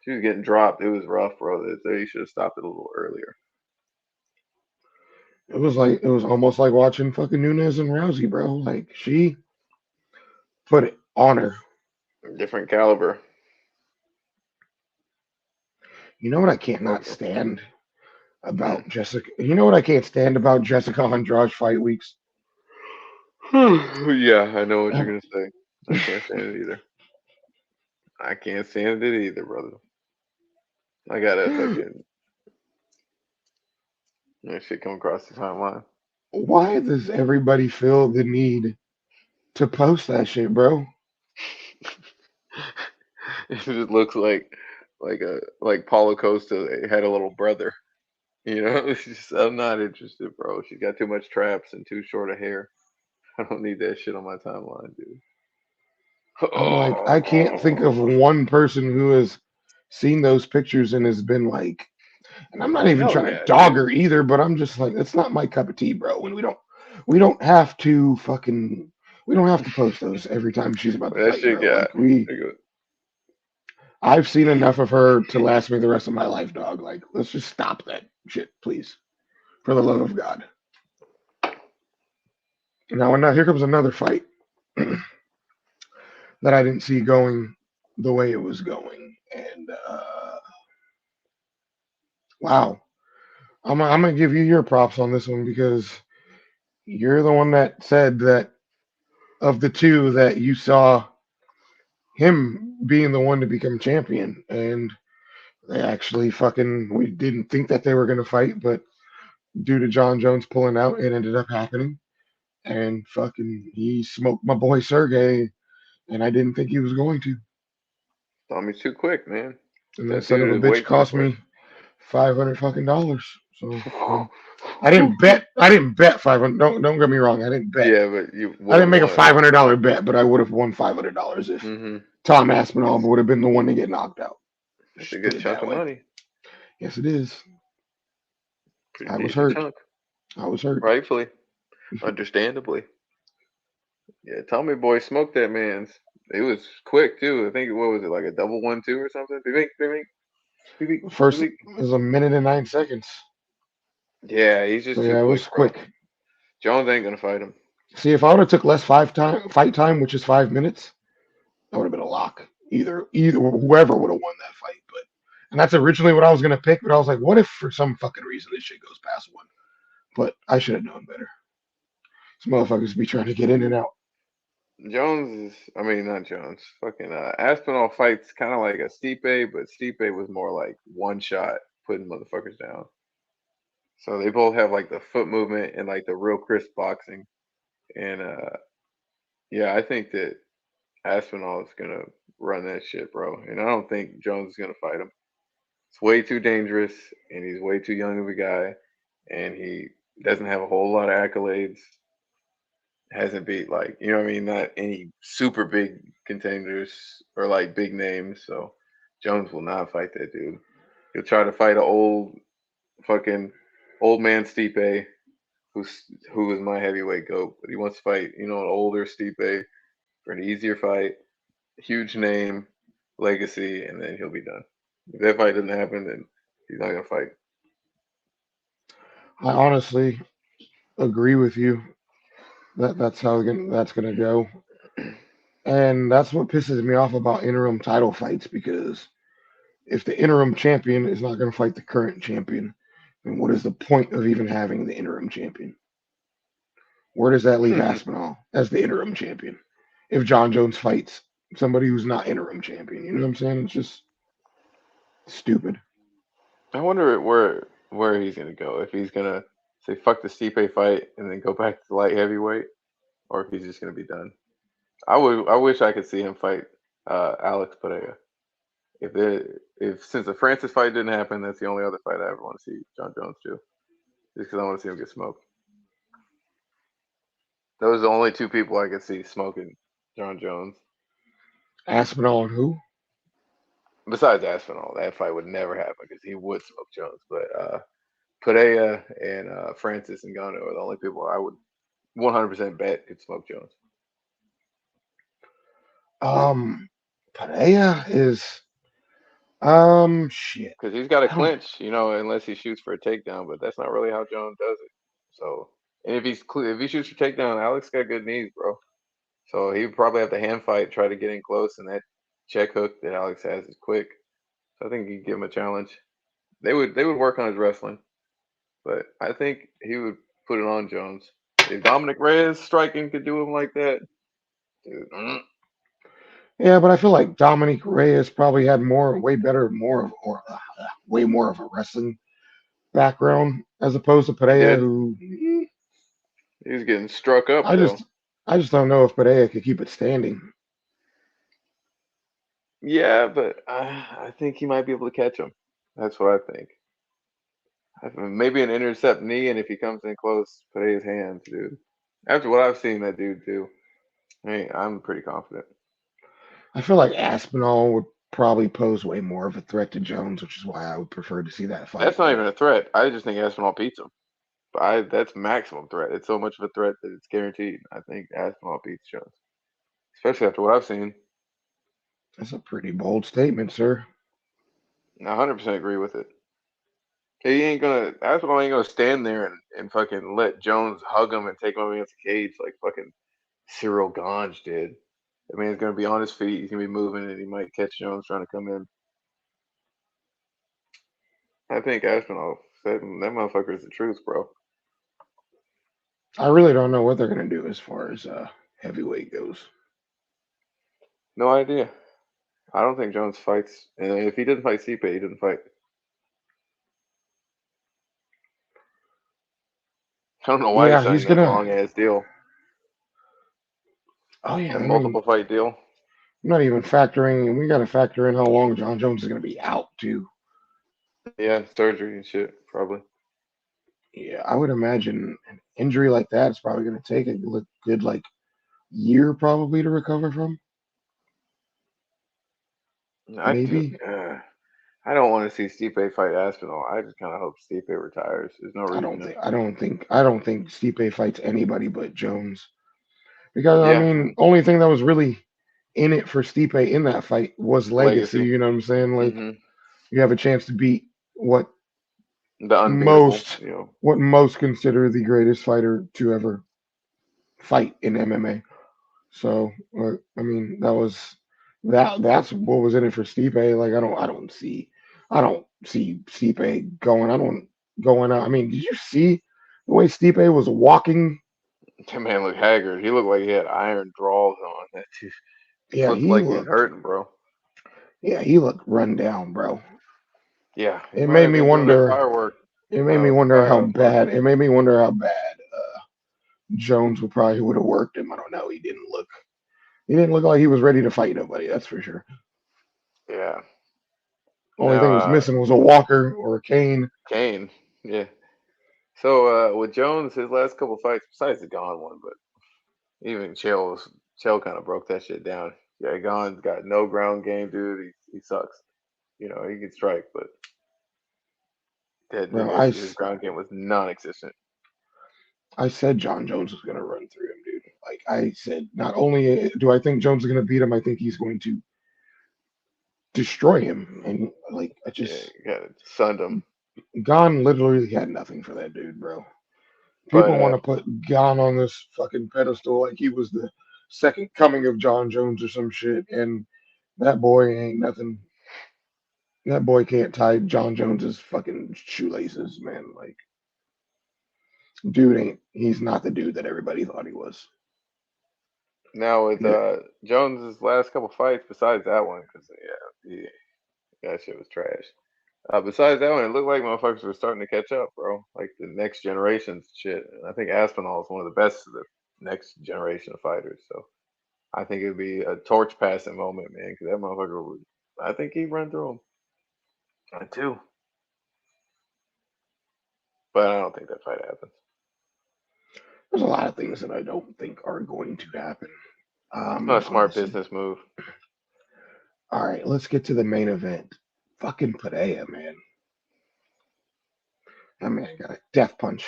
She was getting dropped. It was rough, bro. They should have stopped it a little earlier. It was almost like watching fucking Nunes and Rousey, bro. Like she put it on her. Different caliber. You know what I can't not Fuck stand them. about Jessica? You know what I can't stand about Jessica Andrade fight weeks? Yeah, I know what you're Uh, gonna say. I can't stand it either. I can't stand it either, brother. I gotta fucking that shit come across the timeline. Why does everybody feel the need to post that shit, bro? It just looks like Paulo Costa had a little brother. It's just I'm not interested, bro. She's got too much traps and too short of hair. I don't need that shit on my timeline, dude. I'm like, I can't think of one person who has seen those pictures and has been like, and I'm not even Hell trying to yeah, dog dude. her either, but I'm just like, that's not my cup of tea, bro. And we don't have to fucking, we don't have to post those every time she's about to That fight, shit bro. got. Like Nigga, I've seen enough of her to last me the rest of my life, dog. Like, let's just stop that shit, please, for the love of God. Now here comes another fight that I didn't see going the way it was going, and wow, I'm gonna give you your props on this one because you're the one that said that of the two that you saw him being the one to become champion, and they actually fucking we didn't think that they were gonna fight, but due to John Jones pulling out, it ended up happening, and fucking he smoked my boy Sergey, and I didn't think he was going to, Tommy's too quick, man. and that That son of dude a is bitch way too cost quick. me $500 fucking dollars. So I didn't bet. I didn't bet 500. Don't get me wrong. I didn't bet. Yeah, but you I would didn't have make a won. $500 bet, but I would have won $500 if Mm-hmm. Tom Aspinall It's would have been the one to get knocked out. it's a Just put good it chunk that of way. money. Yes, it is. Pretty I was decent hurt. chunk. I was hurt. Rightfully. Understandably. Yeah, Tommy Boy smoked that man's. It was quick too. I think what was it, like a double 1-2 or something? Beep, beep, beep, beep, beep, First beep. it was a minute and 9 seconds. Yeah, he's So just too yeah, it quick, was bro. quick. Jones ain't gonna fight him. See, if I would have took less fight time, which is 5 minutes, that would have been a lock. Either whoever would have won that fight. But and that's originally what I was gonna pick. But I was like, what if for some fucking reason this shit goes past one? But I should have known better. These motherfuckers be trying to get in and out. Jones is, I mean, not Jones. Fucking Aspinall fights kind of like a Stipe, but Stipe was more like one shot, putting motherfuckers down. So they both have like the foot movement and like the real crisp boxing. And yeah, I think that Aspinall is gonna run that shit, bro. And I don't think Jones is gonna fight him. It's way too dangerous, and he's way too young of a guy, and he doesn't have a whole lot of accolades. Hasn't beat like what I mean, not any super big contenders or like big names. So Jones will not fight that dude. He'll try to fight an old fucking old man Stipe, who is my heavyweight goat, but he wants to fight an older Stipe for an easier fight, huge name, legacy, and then he'll be done. If that fight doesn't happen, then he's not gonna fight. I honestly agree with you that that's gonna go, and that's what pisses me off about interim title fights because if the interim champion is not gonna fight the current champion, then what is the point of even having the interim champion? Where does that leave Aspinall as the interim champion if John Jones fights somebody who's not interim champion? You know what I'm saying? It's just stupid. I wonder where he's gonna go. If he's gonna say fuck the Stipe fight and then go back to light heavyweight, or if he's just gonna be done. I wish I could see him fight Alex Pereira. If since the Francis fight didn't happen, that's the only other fight I ever want to see John Jones do. Just because I want to see him get smoked. Those are the only two people I could see smoking John Jones. Aspinall and who? Besides Aspinall, that fight would never happen because he would smoke Jones. But Pereira and Francis and Ngannou are the only people I would 100% bet could smoke Jones. Padilla is shit. Because he's got to I don't. clinch, unless he shoots for a takedown. But that's not really how Jones does it. So, and if he shoots for takedown, Alex got good knees, bro. So he would probably have to hand fight, try to get in close, and that check hook that Alex has is quick. So I think you give him a challenge. They would work on his wrestling, but I think he would put it on Jones. If Dominic Reyes striking could do him like that, dude. Yeah, but I feel like Dominic Reyes probably had way better, way more of a wrestling background as opposed to He Padilla, did. who He was getting struck up I though. just I just don't know if Padilla could keep it standing. Yeah, but I think he might be able to catch him. That's what I think. Maybe an intercept knee, and if he comes in close, put his hands, dude. After what I've seen that dude do, hey, I'm pretty confident. I feel like Aspinall would probably pose way more of a threat to Jones, which is why I would prefer to see that fight. That's not But even a threat. I just think Aspinall beats him. But that's maximum threat. It's so much of a threat that it's guaranteed. I think Aspinall beats Jones, especially after what I've seen. that's a pretty bold statement, sir. I 100% agree with it. He ain't gonna. Aspinall ain't gonna stand there and fucking let Jones hug him and take him against the cage like fucking Cyril Ganj did. I mean, he's gonna be on his feet. He's gonna be moving, and he might catch Jones trying to come in. I think Aspinall that motherfucker is the truth, bro. I really don't know what they're gonna do as far as heavyweight goes. No idea. I don't think Jones fights, and if he didn't fight Stipe, he didn't fight. I don't know why he Yeah, he's signed that gonna. long ass deal, Oh yeah, that I mean, multiple fight deal. I'm not even factoring, and we got to factor in how long John Jones is gonna be out too. Yeah, surgery and shit, probably. Yeah, I would imagine an injury like that is probably gonna take a good like year probably to recover from. I do. Maybe. I don't want to see Stipe fight Aspinall. I just kind of hope Stipe retires. There's no I reason don't to. think. I don't think. I don't think Stipe fights anybody but Jones because I Yeah, mean, only thing that was really in it for Stipe in that fight was legacy. legacy. You know what I'm saying? Like Hmm. you have a chance to beat what The unbeatable. most You know. what most consider the greatest fighter to ever fight in MMA. So I mean that was that's what was in it for Stipe. Like I don't see Stipe going. I don't going out. I mean, did you see the way Stipe was walking? That man looked haggard. He looked like he had iron draws on. That dude Yeah, looked he like he was looked. hurting, bro. Yeah, he looked run down, bro. Yeah, he It might made have me been doing that wonder. firework. It made me wonder how Firework. bad. It made me wonder how bad Jones would have worked him. I don't know. He didn't look. He didn't look like he was ready to fight nobody. That's for sure. Yeah. Only Now, thing was missing was a Walker or a Kane. Kane. Yeah. So with Jones, his last couple fights, besides the Gone one, but even Chael kind of broke that shit down. Yeah, Gane's got no ground game, dude. He sucks. You know, he can strike, but Bro, his ground game was non-existent. I said John Jones was going to run through him, dude. Like I said, not only do I think Jones is going to beat him, I think he's going to destroy him. And like I Yeah, just he got sunned him. Gon literally had nothing for that dude, bro. But People want to put Gon on this fucking pedestal like he was the second coming of John Jones or some shit, and that boy ain't nothing. That boy can't tie John Jones's fucking shoelaces, man. Like, dude ain't. He's not the dude that everybody thought he was. now with And Jones's last couple fights, besides that one, because that shit was trash. Besides that one, it looked like motherfuckers were starting to catch up, bro. Like the next generation's shit. And I think Aspinall is one of the best of the next generation of fighters. So I think it'd be a torch passing moment, man, because that motherfucker would. I think he'd run through him. I too, but I don't think that fight happens. there's a lot of things that I don't think are going to happen. Not a smart Honestly. business move. All right, let's get to the main event. Fucking Padea, man. That man got a death punch.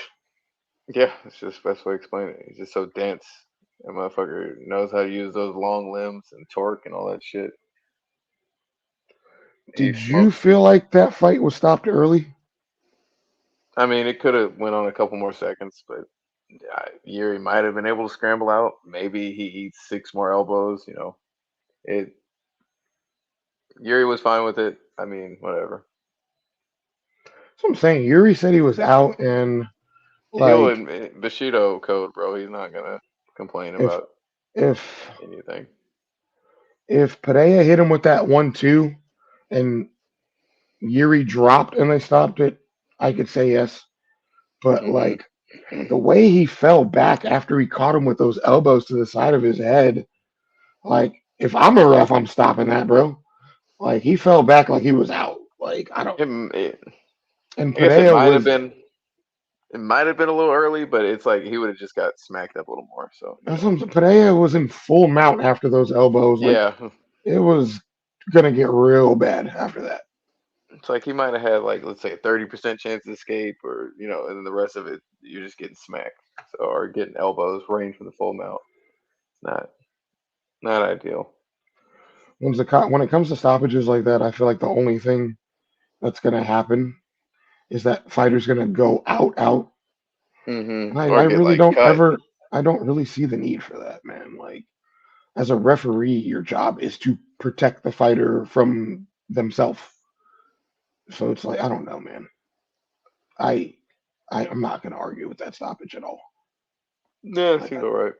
Yeah, it's just the best way to explain it. He's just so dense. That motherfucker knows how to use those long limbs and torque and all that shit. He Did you smokes feel people. like that fight was stopped early? I mean, it could have went on a couple more seconds, but Yuri might have been able to scramble out. Maybe he eats six more elbows. You know, it. Yuri was fine with it. I mean, whatever. So I'm saying Yuri said he was out, and He'll like admit Bushido code, bro. He's not gonna complain if about if anything. if Padea hit him with that 1-2 and Yuri dropped and they stopped it, I could say yes. But Hmm. like the way he fell back after he caught him with those elbows to the side of his head, like if I'm a ref, I'm stopping that, bro. Like he fell back like he was out. Like I don't. It, And I guess it Padilla might have was. been. It might have been a little early, but it's like he would have just got smacked up a little more. So Padilla was in full mount after those elbows. Like yeah, it was gonna get real bad after that. it's like he might have had like let's say a 30% chance to escape, or and then the rest of it you're just getting smacked, so or getting elbows range from the full mount. It's not ideal. When it comes to stoppages like that, I feel like the only thing that's gonna happen is that fighter's gonna go out, and I Or get really like don't cut. ever. I don't really see the need for that, man. Like as a referee, your job is to protect the fighter from themselves. So it's like I don't know, man. I I'm not gonna argue with that stoppage at all. Yeah, it Like seemed alright.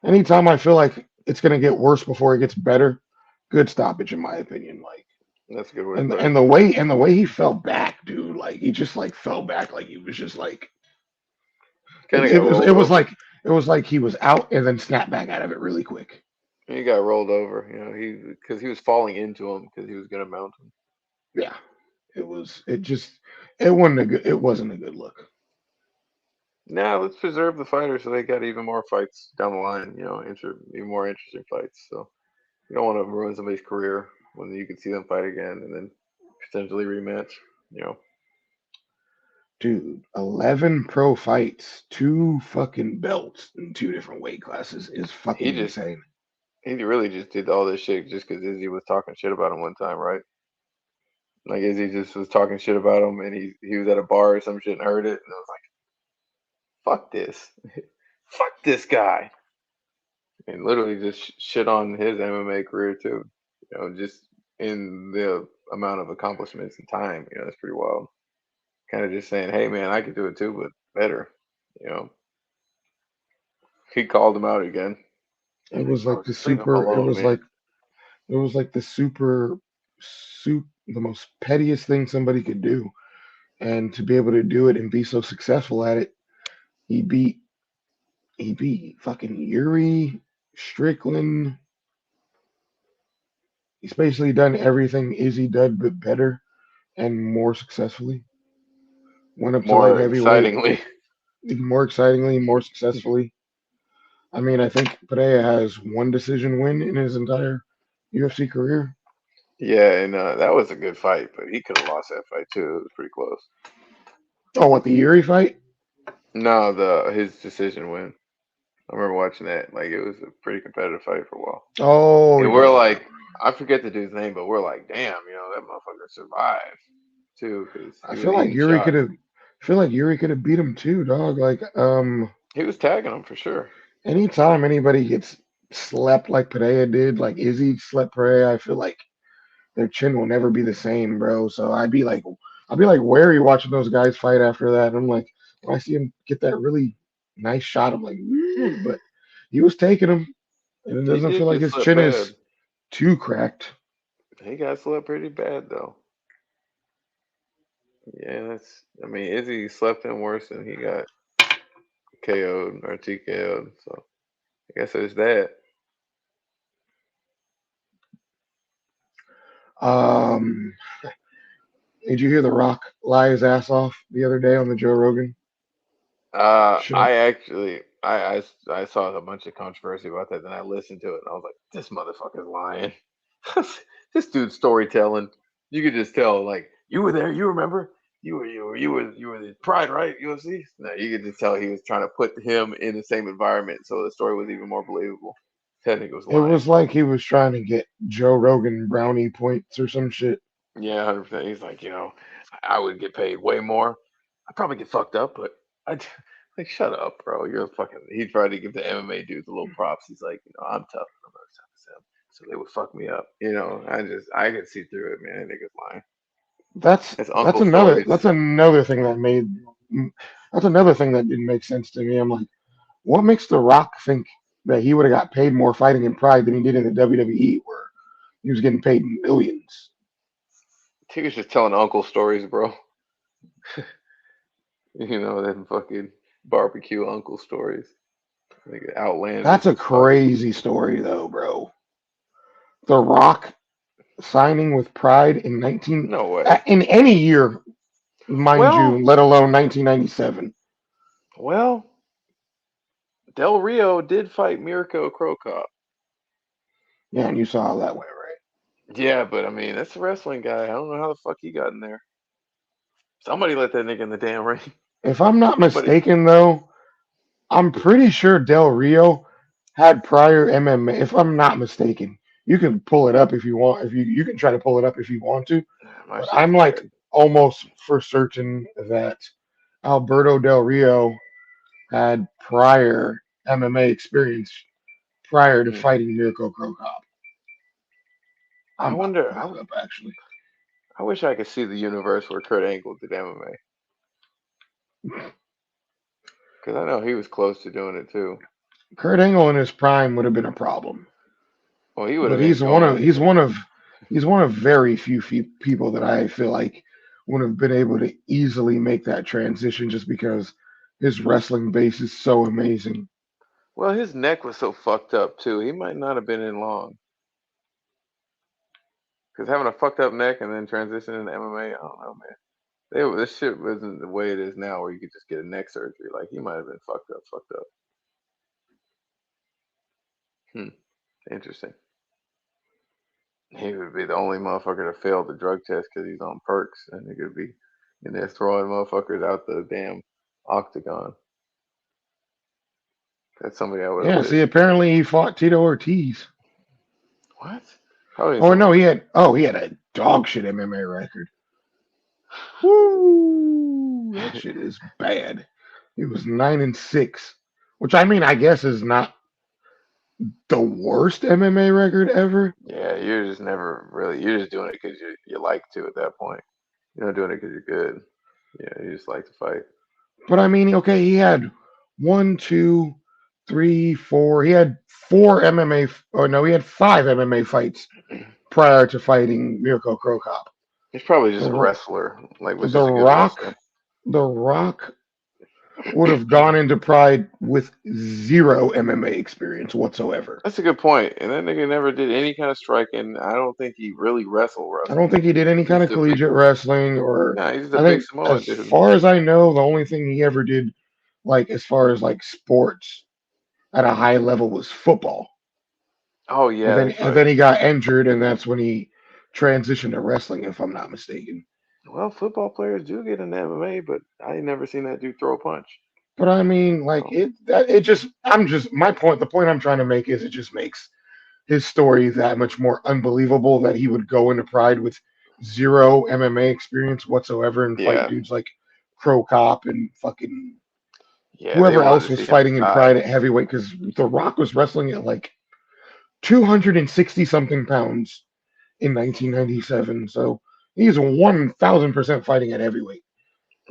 anytime I feel like it's gonna get worse before it gets better, good stoppage in my opinion. Like That's a good way to and put it. the way he fell back, dude, like he just like fell back like he was just like Kind of got rolled over. it was like he was out and then snapped back out of it really quick. He got rolled over. He because he was falling into him because he was gonna mount him. Yeah. It wasn't a good look. Now let's preserve the fighters so they got even more fights down the line. Even more interesting fights. So you don't want to ruin somebody's career when you can see them fight again and then potentially rematch. You know, Dude, 11 pro fights, two fucking belts in two different weight classes is he fucking just insane. he really just did all this shit just because Izzy was talking shit about him one time, right? Like Izzy just was talking shit about him, and he was at a bar or some shit and heard it, and I was like, "Fuck this, fuck this guy," and literally just shit on his MMA career too. Just in the amount of accomplishments and time, that's pretty wild. Kind of just saying, "Hey man, I could do it too, but better." You know, he called him out again. It He's like, was "Bro, like the just leave him super, alone, man." it was like the the most pettiest thing somebody could do. And to be able to do it and be so successful at it, he beat he beat fucking Yuri, Strickland. He's basically done everything Izzy did, but better and more successfully. Went up to light More heavyweight, excitingly, more excitingly, more successfully. I mean, I think Pereira has one decision win in his entire UFC career. yeah, and that was a good fight, but he could have lost that fight too. It was pretty close. Oh, what the Yuri fight? No, the his decision win. I remember watching that. Like it was a pretty competitive fight for a while. Oh And we're yeah. like, I forget the dude's name, but we're like, damn, that motherfucker survived too, because I he was feel like eating Yuri could shots. have. I feel like Yuri could have beat him too, dog. Like He was tagging him for sure. anytime anybody gets slept like Pereira did, like Izzy slept Pereira, I feel like their chin will never be the same, bro. So I'd be like wary watching those guys fight after that. I'm like, when I see him get that really nice shot, I'm like, "Ooh," but he was taking him, and it He doesn't feel did like get his slept chin is bad. too cracked. He got slept pretty bad though. Yeah, I mean, Izzy slept him worse than he got KO'd or TKO'd. So I guess there's that. Um, did you hear The Rock lie his ass off the other day on the Joe Rogan show? I actually, I saw a bunch of controversy about that. Then I listened to it, and I was like, "This motherfucker's lying. This dude's storytelling. You could just tell, like, you were there. You remember? You were the Pride, right? UFC. No, you could just tell he was trying to put him in the same environment, so the story was even more believable. That nigga was It lying. was like he was trying to get Joe Rogan brownie points or some shit. Yeah, 100%. He's like, I would get paid way more. I'd probably get fucked up, but I'd like, shut up, bro. You're a fucking. He tried to give the MMA dudes a little props. He's like, I'm tough. I'm not as tough as him. So they would fuck me up. I could see through it, man. Niggas lying. It's uncle stories. That's another thing that made that's another thing that didn't make sense to me. I'm like, what makes The Rock think that he would have got paid more fighting in Pride than he did in the WWE, where he was getting paid millions? He was just telling uncle stories, bro. Them fucking barbecue uncle stories. Like That's outlandish a as fuck. crazy story, though, bro. The Rock, signing with Pride in 19 No way. in any year, mind you, Well, let alone 1997. well, Del Rio did fight Mirko Cro Cop. Yeah, and you saw how that went, right? Yeah, but I mean, that's a wrestling guy. I don't know how the fuck he got in there. Somebody let that nigga in the damn ring. If I'm not Somebody. mistaken, though, I'm pretty sure Del Rio had prior MMA. If I'm not mistaken, you can pull it up if you want. If you can try to pull it up if you want to, My but shit's I'm like dead. almost for certain that Alberto Del Rio had prior MMA experience prior to Hmm. fighting Mirko Cro Cop. I I'm about to wonder. pull it up actually. I wish I could see the universe where Kurt Angle did MMA because I know he was close to doing it too. Kurt Angle in his prime would have been a problem, Well, he would have but been he's one of going. he's one of he's one of very few people that I feel like would have been able to easily make that transition just because his wrestling base is so amazing. Well, his neck was so fucked up too. He might not have been in long because having a fucked up neck and then transitioning to MMA, I don't know, man. This shit wasn't the way it is now, where you could just get a neck surgery. Like he might have been fucked up, fucked up. Hmm. Interesting. He would be the only motherfucker to fail the drug test because he's on perks, and he could be in there throwing motherfuckers out the damn octagon. That's somebody I would have Yeah, see, wished. apparently he fought Tito Ortiz. What? Probably in Oh some. no, he had a dog shit MMA record. Woo, that shit is bad. He was 9-6, which I mean, I guess is not the worst MMA record ever. Yeah, you're just never really. You're just doing it because you like to at that point. You're not doing it because you're good. Yeah, you just like to fight. But I mean, okay, he had one, two, three, four. He had four MMA. Oh no, he had five MMA fights prior to fighting Mirko Cro Cop. He's probably just a The wrestler. Like was the just a good wrestler. Rock, the Rock would have gone into Pride with zero MMA experience whatsoever. That's a good point. And that nigga never did any kind of striking. I don't think he really I don't wrestled. think he did any He's kind of just a big. collegiate wrestling, or Nah, he's just a I big think, as Samoan dude. far as I know, the only thing he ever did, like as far as like sports at a high level, was football. Oh And yeah, then that's and right. then he got injured, and that's when he transitioned to wrestling, if I'm not mistaken. Well, football players do get in MMA, but I ain't never seen that dude throw a punch. But I mean, like So it just I'm just my point. The point I'm trying to make is it just makes his story that much more unbelievable that he would go into Pride with zero MMA experience whatsoever and fight yeah, dudes like Crow Cop and fucking yeah, they whoever wanted else to was see him fighting in die. Pride at heavyweight because The Rock was wrestling at like 260 something pounds in 1997. So he's 1,000% fighting at heavyweight.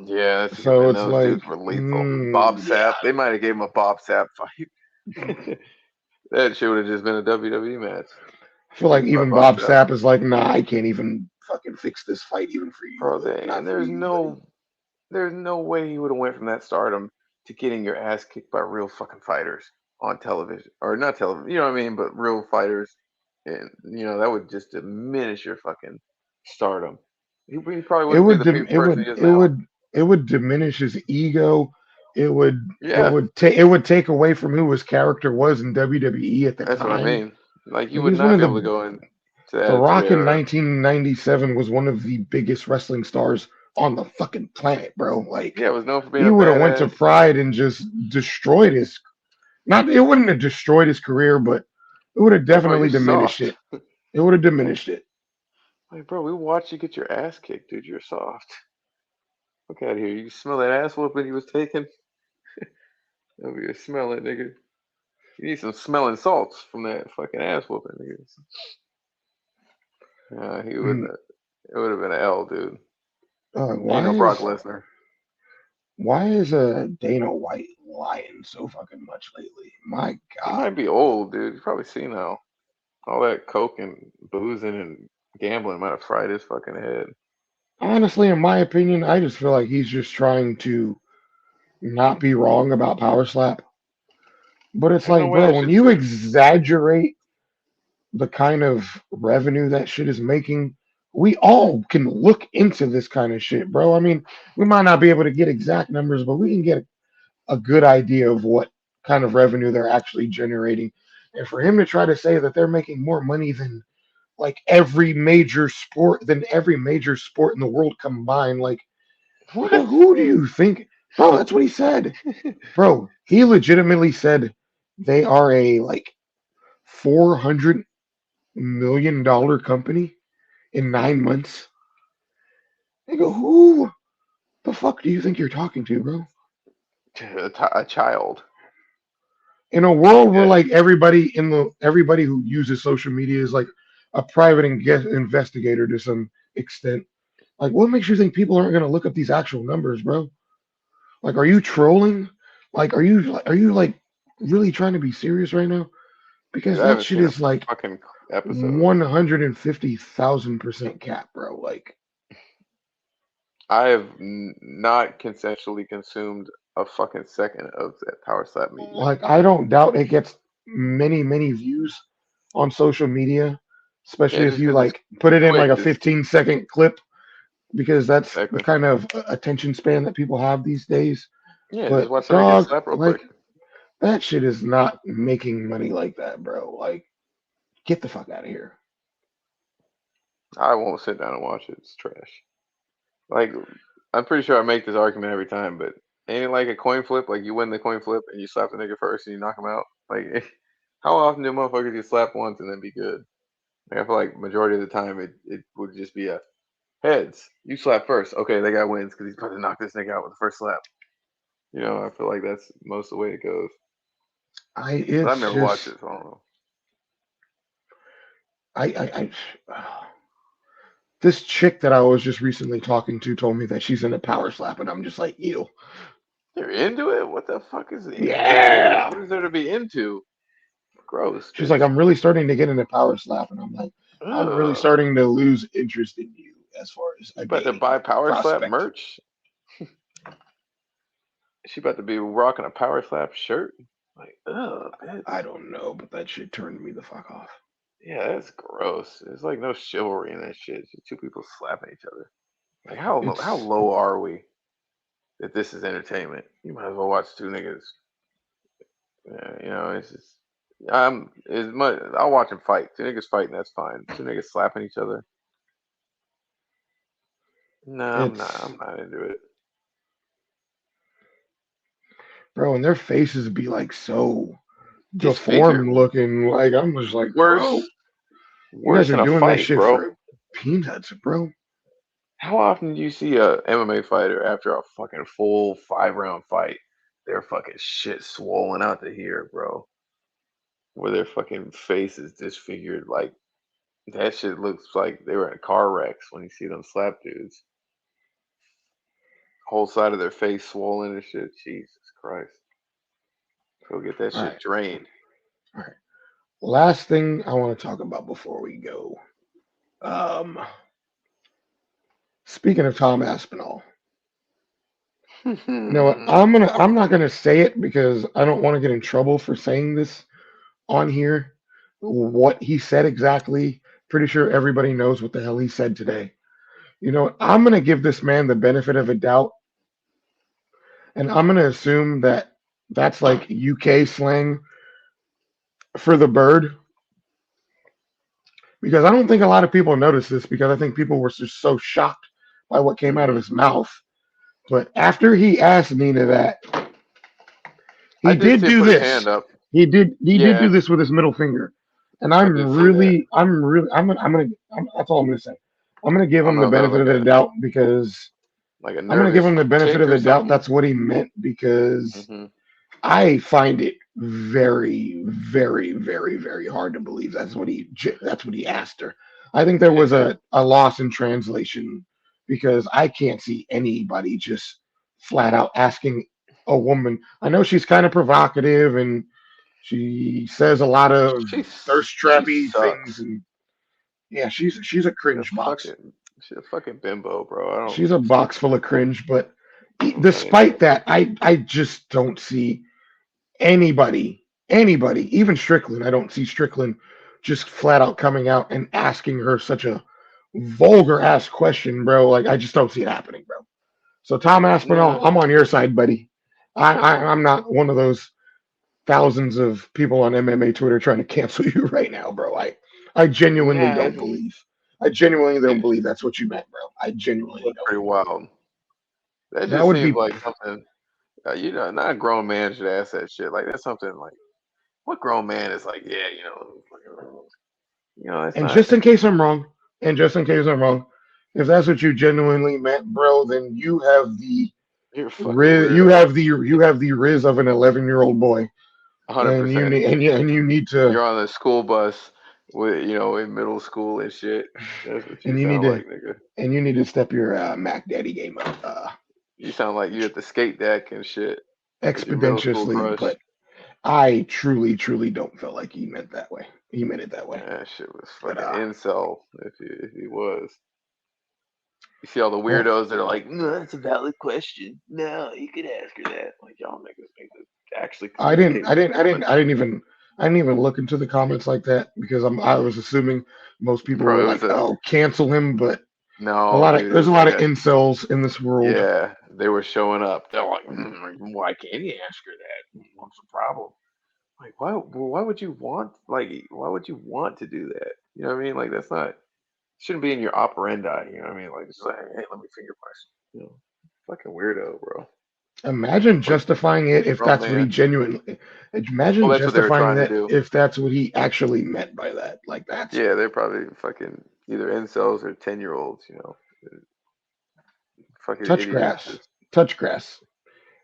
Yeah, that's a good So man. it's Those like, dudes were lethal. Bob yeah, Sapp, they might have gave him a Bob Sapp fight. That shit would have just been a WWE match. I feel He like fought even Bob Bob Sapp. Sapp is like, nah, I can't even fucking fix this fight even for you, Bro, not and for you, buddy. there's no way he would have went from that stardom to getting your ass kicked by real fucking fighters on television, or not television, you know what I mean, but real fighters, and that would just diminish your fucking stardom. He probably It wouldn't be would the dim- person he is now. it would diminish his ego. It would Yeah, it would take away from who his character was in WWE at the that's what I time. mean. Like you Like would he's one not of be able to go into the Attitude Rock in Era. 1997 was one of the biggest wrestling stars on the fucking planet, bro. Like Yeah, was known for being he a would have went to badass. Pride and just destroyed his not it wouldn't have destroyed his career, but it would have Like, bro, definitely you're diminished soft. it. It would have diminished it. Like, bro, we watched you get your ass kicked, dude. You're soft. Look out here. You smell that ass whooping he was taking? Over here smelling, nigga. You need some smelling salts from that fucking ass whooping, nigga. He wouldn't. Mm, It would have been an L, dude. Ain't why no Brock is Lesnar. Dana White lying so fucking much lately? My He God. might be old, dude. You probably seen how all that coke and boozing and gambling might have fried his fucking head. Honestly, in my opinion, I just feel like he's just trying to not be wrong about Power Slap. But it's There's no like, way bro, that when shit's you true. exaggerate the kind of revenue that shit is making, we all can look into this kind of shit, bro. I mean, we might not be able to get exact numbers, but we can get a good idea of what kind of revenue they're actually generating. And for him to try to say that they're making more money than like every major sport in the world combined, like nigga, What? who do you think, bro? That's what he said, bro. He legitimately said they are a like $400 million company in 9 months. Nigga, who the fuck do you think you're talking to, bro? A child. In a world where Yeah, like everybody who uses social media is like a private investigator to some extent. Like, what makes you think people aren't gonna look up these actual numbers, bro? Like, are you trolling? Like, are you like really trying to be serious right now? dude, Because I that haven't shit seen a is like fucking episode. 150,000% cap, bro. Like, I have not consensually consumed a fucking second of that Power Slap media. I don't doubt it gets many views on social media, Yeah, especially if just you because it's like put it in like quick. a Just 15-second clip because that's the exactly. kind of attention span that people have these days. Yeah, just But watch somebody get dog, slapped real quick. like that shit is not making money like that, bro. Like, get the fuck out of here. I won't sit down and watch it. It's trash. Like, I'm pretty sure I make this argument every time, but ain't it like a coin flip? Like, you win the coin flip and you slap the nigga first and you knock him out? Like, how often do motherfuckers get slapped once and then be good? Like, I feel like majority of the time it would just be a heads. You slap first. Okay, that guy wins because he's about to knock this nigga out with the first slap. I feel like that's most of the way it goes. But I've It's never watched just it, so I don't know. I this chick that I was just recently talking to told me that she's into power slap, and I'm just like, ew. You're into it? What the fuck is it? Yeah. What is there to be into? Gross, She's like, bitch. I'm really starting to get into power slap, and I'm like, I'm really Ugh. starting to lose interest in you as far as You a about to gay buy Power Slap prospect. merch? She about to be rocking a Power Slap shirt? Like, ugh, bitch. I don't know, but that shit turned me the fuck off. Yeah, that's gross. There's like no chivalry in that shit. It's just two people slapping each other. Like, how It's low are we that this is entertainment? You might as well watch two niggas. It's just. I'll watch them fight. Two niggas fighting, that's fine. Two niggas slapping each other. No, I'm not. it's I'm not into it. bro, and their faces be like so Disfigured. deformed looking. Like I'm just like, bro, Worse. you guys Worse are than a doing that fight, shit bro. for peanuts, bro. How often do you see a MMA fighter after a fucking full 5 round fight? Their fucking shit swollen out to here, bro. Where their fucking face is disfigured. Like, that shit looks like they were in car wrecks when you see them slap dudes. Whole side of their face swollen and shit. Jesus Christ. Go get that All shit right, drained. all right. Last thing I want to talk about before we go. Um, Speaking of Tom Aspinall, you know what? I'm not gonna say it because I don't want to get in trouble for saying this on here. What he said exactly, pretty sure everybody knows what the hell he said today. You know what? I'm gonna give this man the benefit of a doubt, and I'm gonna assume that that's like UK slang for the bird because I don't think a lot of people noticed this because I think people were just so shocked by what came out of Hmm. his mouth. But after he asked Nina that, I he did did see him do put his this. hand up. He did do Yeah, this with his middle finger, and I did see that. that's all I'm gonna say. I'm gonna I give don't him the know if that was benefit of the doubt because like a I'm gonna give nervous him the benefit tick of or the doubt. something. That's what he meant because Hmm. I find it very hard to believe that's what he asked her. I think there was Yeah. a loss in translation because I can't see anybody just flat out asking a woman. I know she's kind of provocative and she says a lot of thirst She trappy things sucks. and yeah, she's a She's a cringe box. fucking she's a fucking bimbo, bro. I don't She's a box full of cringe, but I ain't into despite it. that, I just don't see anybody, even Strickland. I don't see Strickland just flat out coming out and asking her such a vulgar ass question, bro. Like I just don't see it happening, bro. So Tom Aspinall, Nah, I'm on your side, buddy. I'm not one of those thousands of people on MMA Twitter trying to cancel you right now, bro. I genuinely nah, don't believe. I genuinely don't it, believe that's what you meant, bro. I it genuinely was don't. pretty wild. That That just would seems be like something. You know, not a grown man should ask that shit. Like that's something like what grown man is like? Yeah, that's and not. just in case I'm wrong, and just in case I'm wrong, if that's what you genuinely meant, bro, then You're a fucking weirdo. you have the riz of an 11-year-old boy, and you 100%. need and you need to You're on the school bus with in middle school and shit. That's what you and you need sound to like, nigga. and you need to step your Mac Daddy game up You sound like you at the skate deck and shit with your middle school expeditiously. crush. But I truly, truly don't feel like he meant that way. He meant it that way. That shit was But fucking incel if he was. You see all the well, weirdos that are like, no, that's a valid question. No, you could ask her that. Like y'all niggas need to actually communicate with the woman. I didn't even look into the comments like that because I was assuming most people were Bro, it like, was a oh, cancel him. But no, dude. It there's a was lot like of a incels in this world. yeah. They were showing up. They're like, why can't you ask her that? What's the problem? Like, why? Well, why would you want? Like, why would you want to do that? You know what I mean? Like, that's not shouldn't be in your operandi. You know what I mean? Like, it's like, hey, let me finger myself. Fucking weirdo, bro. Imagine What justifying it if grown that's what he man? genuinely. Well, Imagine that's what they were justifying trying to that do. if that's what he actually meant by that. Like that's Yeah, they're probably fucking either incels or 10-year-olds. Fucking touch grass. idiots. Touch grass.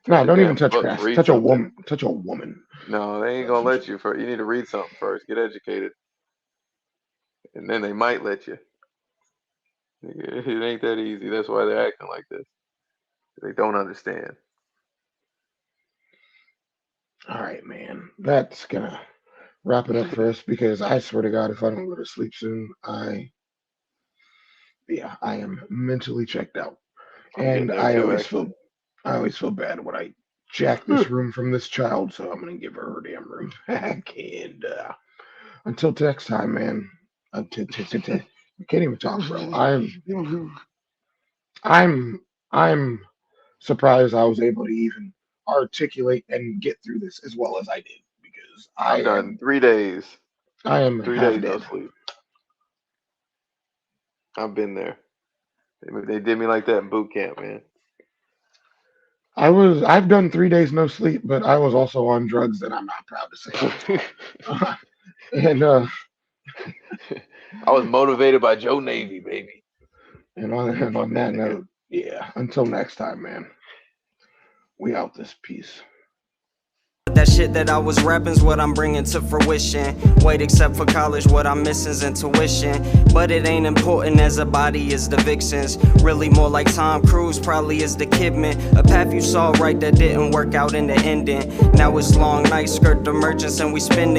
Touch No, a don't even damn touch book. grass. Read Touch a something. woman. Touch a woman. No, they ain't That's gonna what let you. You need to read something first. Get educated, and then they might let you. It ain't that easy. That's why they're acting like this. They don't understand. All right, man. That's gonna wrap it up for us because I swear to God, if I don't go to sleep soon, I am mentally checked out. I'm getting And there too, actually. I always feel bad when I jack this room from this child, so I'm gonna give her her damn room back. And until next time, man. I can't even talk, bro. I'm I'm surprised I was able to even articulate and get through this as well as I did because I've done 3 days. I am Three half days no dead. sleep. I've been there. They did me like that in boot camp, man. I've done 3 days no sleep, but I was also on drugs that I'm not proud to say I was on. and I was motivated by Joe Navy, baby. and Fuck on that that nigga. note, yeah. Until next time, man. We out this piece. That shit that I was rapping's what I'm bringing to fruition. Wait, except for college, what I'm missing's intuition. But it ain't important as a body is the vixens. Really more like Tom Cruise, probably is the Kidman. A path you saw right that didn't work out in the ending. Now it's long nights, skirt the merchants, and we spend